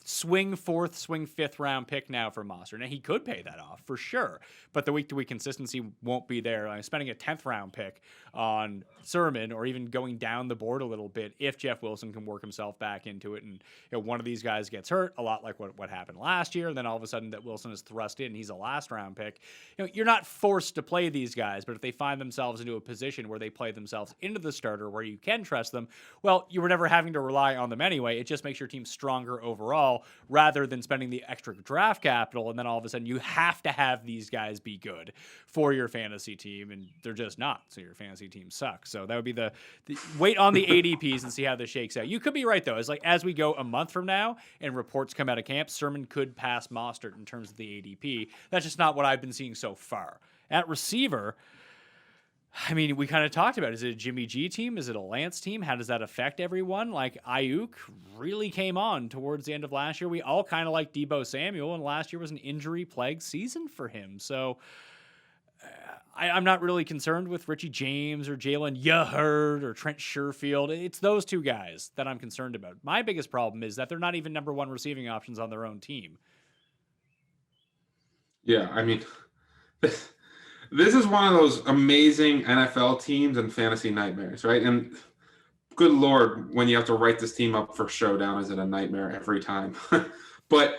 swing 5th round pick now for Mostert. Now he could pay that off for sure, but the week to week consistency won't be there. I'm spending a 10th round pick on Sermon, or even going down the board a little bit if Jeff Wilson can work himself back into it, and one of these guys gets hurt, a lot like what happened last year, and then all of a sudden that Wilson is thrust in, he's a last round pick. You're not forced to play these guys, but if they find themselves into a position where they play themselves into the starter where you can trust them, well, you were never having to rely on them anyway. It just makes your team stronger overall, rather than spending the extra draft capital, and then all of a sudden you have to have these guys be good for your fantasy team, and they're just not, so your fantasy team sucks. So that would be the wait on the ADPs and see how this shakes out. You could be right, though. As we go a month from now and reports come out of camp, Sermon could pass Mostert in terms of the ADP. That's just not what I've been seeing so far. At receiver, I mean, we kind of talked about it. Is it a Jimmy G team? Is it a Lance team? How does that affect everyone? Like, Ayuk really came on towards the end of last year. We all kind of like Deebo Samuel, and last year was an injury-plagued season for him. So I'm not really concerned with Richie James or Jalen Yaherd or Trent Sherfield. It's those two guys that I'm concerned about. My biggest problem is that they're not even number 1 receiving options on their own team. Yeah, I mean, this is one of those amazing NFL teams and fantasy nightmares, right? And good Lord, when you have to write this team up for showdown, is it a nightmare every time? But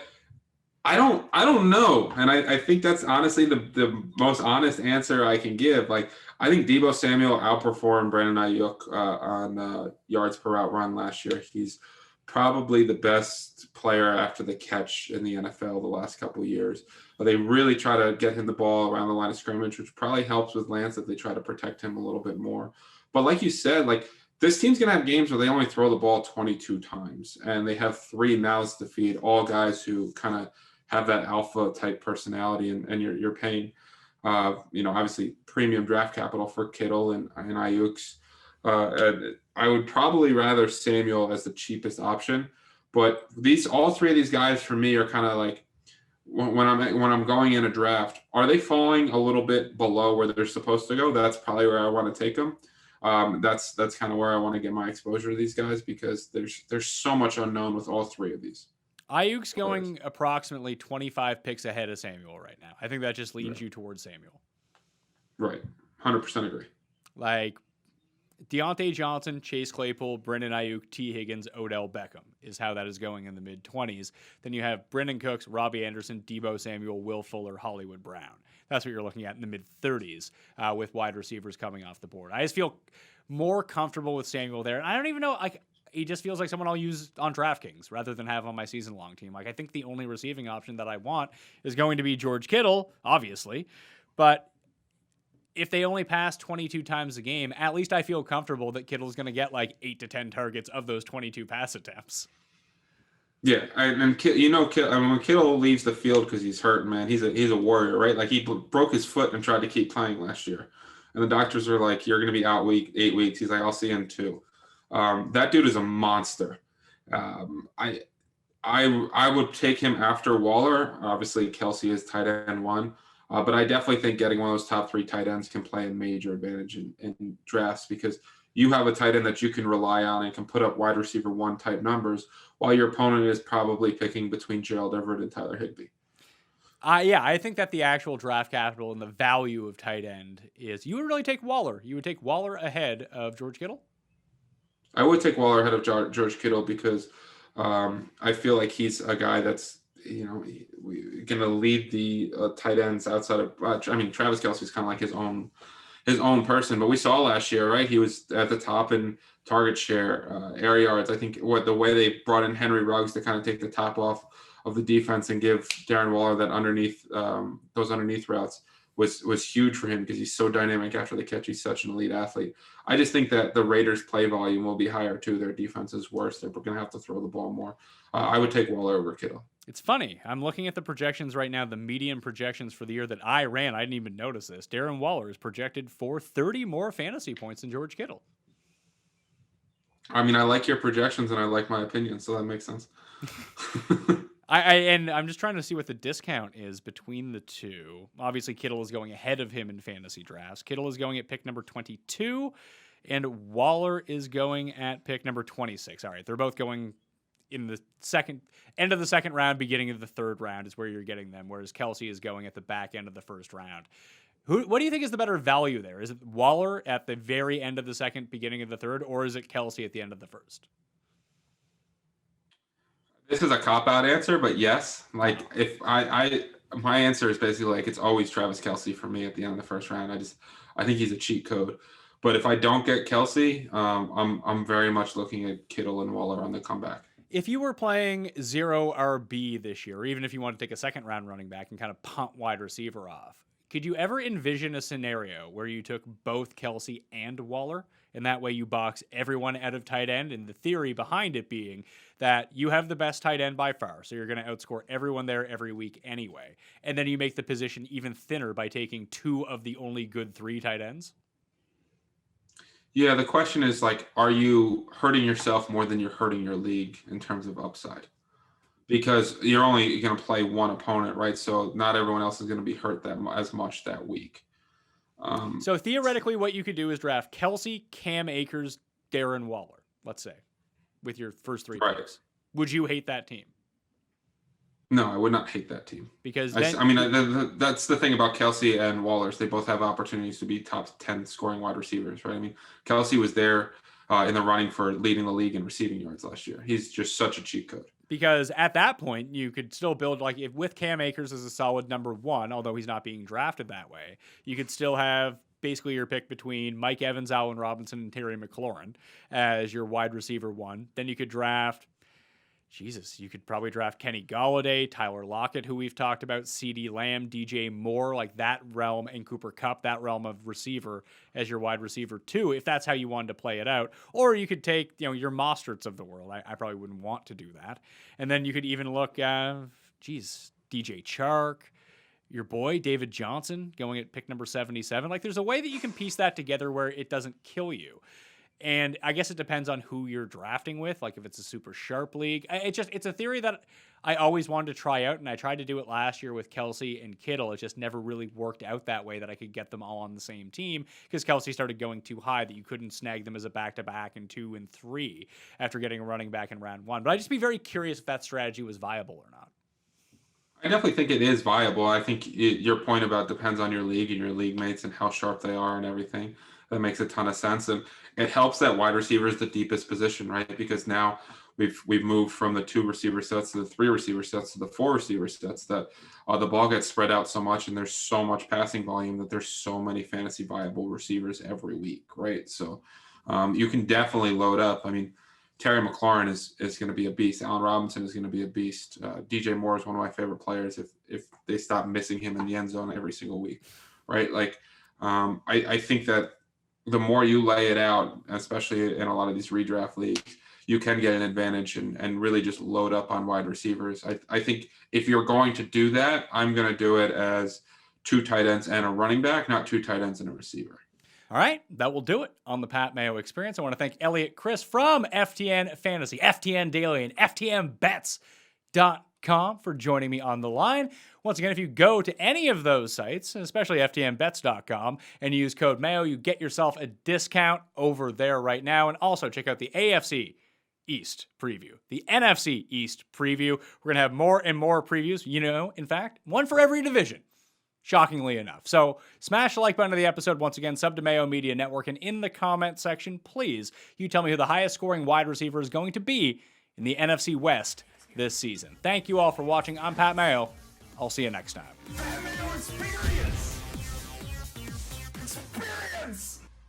I don't know. And I think that's honestly the most honest answer I can give. Like, I think Deebo Samuel outperformed Brandon Ayuk on yards per route run last year. He's probably the best player after the catch in the NFL the last couple of years. They really try to get him the ball around the line of scrimmage, which probably helps with Lance if they try to protect him a little bit more. But like you said, like, this team's going to have games where they only throw the ball 22 times, and they have 3 mouths to feed, all guys who kind of have that alpha type personality, and you're paying, obviously premium draft capital for Kittle and Ayuk's. I would probably rather Samuel as the cheapest option, but all 3 of these guys for me are kind of like, when I'm going in a draft, are they falling a little bit below where they're supposed to go? That's probably where I want to take them. That's kind of where I want to get my exposure to these guys, because there's so much unknown with all 3 of these. Ayuk's going approximately 25 picks ahead of Samuel right now. I think that just leans you towards Samuel. Right. 100% agree. Like, Deontay Johnson, Chase Claypool, Brendan Ayuk, T. Higgins, Odell Beckham is how that is going in the mid-20s. Then you have Brendan Cooks, Robbie Anderson, Deebo Samuel, Will Fuller, Hollywood Brown. That's what you're looking at in the mid-30s with wide receivers coming off the board. I just feel more comfortable with Samuel there. And I don't even know, like, he just feels like someone I'll use on DraftKings rather than have on my season-long team. Like, I think the only receiving option that I want is going to be George Kittle, obviously. But if they only pass 22 times a game, at least I feel comfortable that Kittle's going to get like 8 to 10 targets of those 22 pass attempts. Yeah, when Kittle leaves the field because he's hurt, man, he's a warrior, right? Like, he broke his foot and tried to keep playing last year, and the doctors are like, "You're going to be out 8 weeks." He's like, "I'll see you in 2." That dude is a monster. I would take him after Waller. Obviously, Kelsey is tight end 1. But I definitely think getting one of those top 3 tight ends can play a major advantage in drafts, because you have a tight end that you can rely on and can put up wide receiver 1 type numbers, while your opponent is probably picking between Gerald Everett and Tyler Higbee. I think that the actual draft capital and the value of tight end is, you would really take Waller. You would take Waller ahead of George Kittle? I would take Waller ahead of George Kittle, because I feel like he's a guy that's, going to lead the tight ends outside of. Travis Kelce's kind of like his own person, but we saw last year, right? He was at the top in target share, air yards. I think the way they brought in Henry Ruggs to kind of take the top off of the defense and give Darren Waller that those underneath routes was huge for him because he's so dynamic after the catch. He's such an elite athlete. I just think that the Raiders' play volume will be higher too. Their defense is worse. They're going to have to throw the ball more. I would take Waller over Kittle. It's funny. I'm looking at the projections right now, the median projections for the year that I ran. I didn't even notice this. Darren Waller is projected for 30 more fantasy points than George Kittle. I mean, I like your projections and I like my opinion, so that makes sense. And I'm just trying to see what the discount is between the two. Obviously, Kittle is going ahead of him in fantasy drafts. Kittle is going at pick number 22, and Waller is going at pick number 26. All right, they're both going in the end of the second round, beginning of the third round is where you're getting them, whereas Kelsey is going at the back end of the first round. What do you think is the better value there? Is it Waller at the very end of the second, beginning of the third, or is it Kelsey at the end of the first? This is a cop-out answer, but yes. Like, if my answer is basically like it's always Travis Kelce for me at the end of the first round. I think he's a cheat code. But if I don't get Kelce, I'm very much looking at Kittle and Waller on the comeback. If you were playing 0 RB this year, or even if you want to take a second round running back and kind of punt wide receiver off, could you ever envision a scenario where you took both Kelce and Waller, and that way you box everyone out of tight end? And the theory behind it being that you have the best tight end by far, so you're going to outscore everyone there every week anyway. And then you make the position even thinner by taking 2 of the only good 3 tight ends? Yeah, the question is, like, are you hurting yourself more than you're hurting your league in terms of upside? Because you're only going to play one opponent, right? So not everyone else is going to be hurt as much that week. So theoretically, what you could do is draft Kelce, Cam Akers, Darren Waller, let's say, with your first 3 picks. Would you hate that team? No, I would not hate that team. Because that's the thing about Kelce and Waller. They both have opportunities to be top 10 scoring wide receivers, right? I mean, Kelce was there in the running for leading the league in receiving yards last year. He's just such a cheat code. Because at that point, you could still build, like, if with Cam Akers as a solid number 1, although he's not being drafted that way, you could still have basically your pick between Mike Evans, Allen Robinson, and Terry McLaurin as your wide receiver 1. Then you could draft, you could probably draft Kenny Golladay, Tyler Lockett, who we've talked about, CeeDee Lamb, DJ Moore, like that realm, and Cooper Kupp, that realm of receiver as your wide receiver 2, if that's how you wanted to play it out. Or you could take, your Mosterts of the world. I probably wouldn't want to do that. And then you could even look, DJ Chark, your boy David Johnson going at pick number 77. Like, there's a way that you can piece that together where it doesn't kill you. And I guess it depends on who you're drafting with. Like, if it's a super sharp league, it's a theory that I always wanted to try out. And I tried to do it last year with Kelce and Kittle. It just never really worked out that way, that I could get them all on the same team, because Kelce started going too high that you couldn't snag them as a back-to-back in 2 and 3 after getting a running back in round 1. But I'd just be very curious if that strategy was viable or not. I definitely think it is viable. I think your point about depends on your league and your league mates and how sharp they are and everything. That makes a ton of sense. And it helps that wide receiver is the deepest position, right? Because now we've moved from the 2 receiver sets to the 3 receiver sets to the 4 receiver sets, that the ball gets spread out so much and there's so much passing volume that there's so many fantasy viable receivers every week, right? So you can definitely load up. I mean, Terry McLaurin is going to be a beast. Allen Robinson is going to be a beast. DJ Moore is one of my favorite players if they stop missing him in the end zone every single week, right? Like, I think that the more you lay it out, especially in a lot of these redraft leagues, you can get an advantage and really just load up on wide receivers. I think if you're going to do that, I'm going to do it as 2 tight ends and a running back, not 2 tight ends and a receiver. All right, that will do it on the Pat Mayo Experience. I want to thank Eliot Crist from FTN Fantasy, FTN Daily, and FTNBets.com for joining me on the line. Once again, if you go to any of those sites, especially FTNBets.com, and use code Mayo, you get yourself a discount over there right now. And also check out the AFC East preview, the NFC East preview. We're going to have more and more previews, in fact, one for every division. Shockingly enough. So smash the like button of the episode. Once again, sub to Mayo Media Network. And in the comment section, please, you tell me who the highest scoring wide receiver is going to be in the NFC West this season. Thank you all for watching. I'm Pat Mayo. I'll see you next time. Mayo Experience! Experience!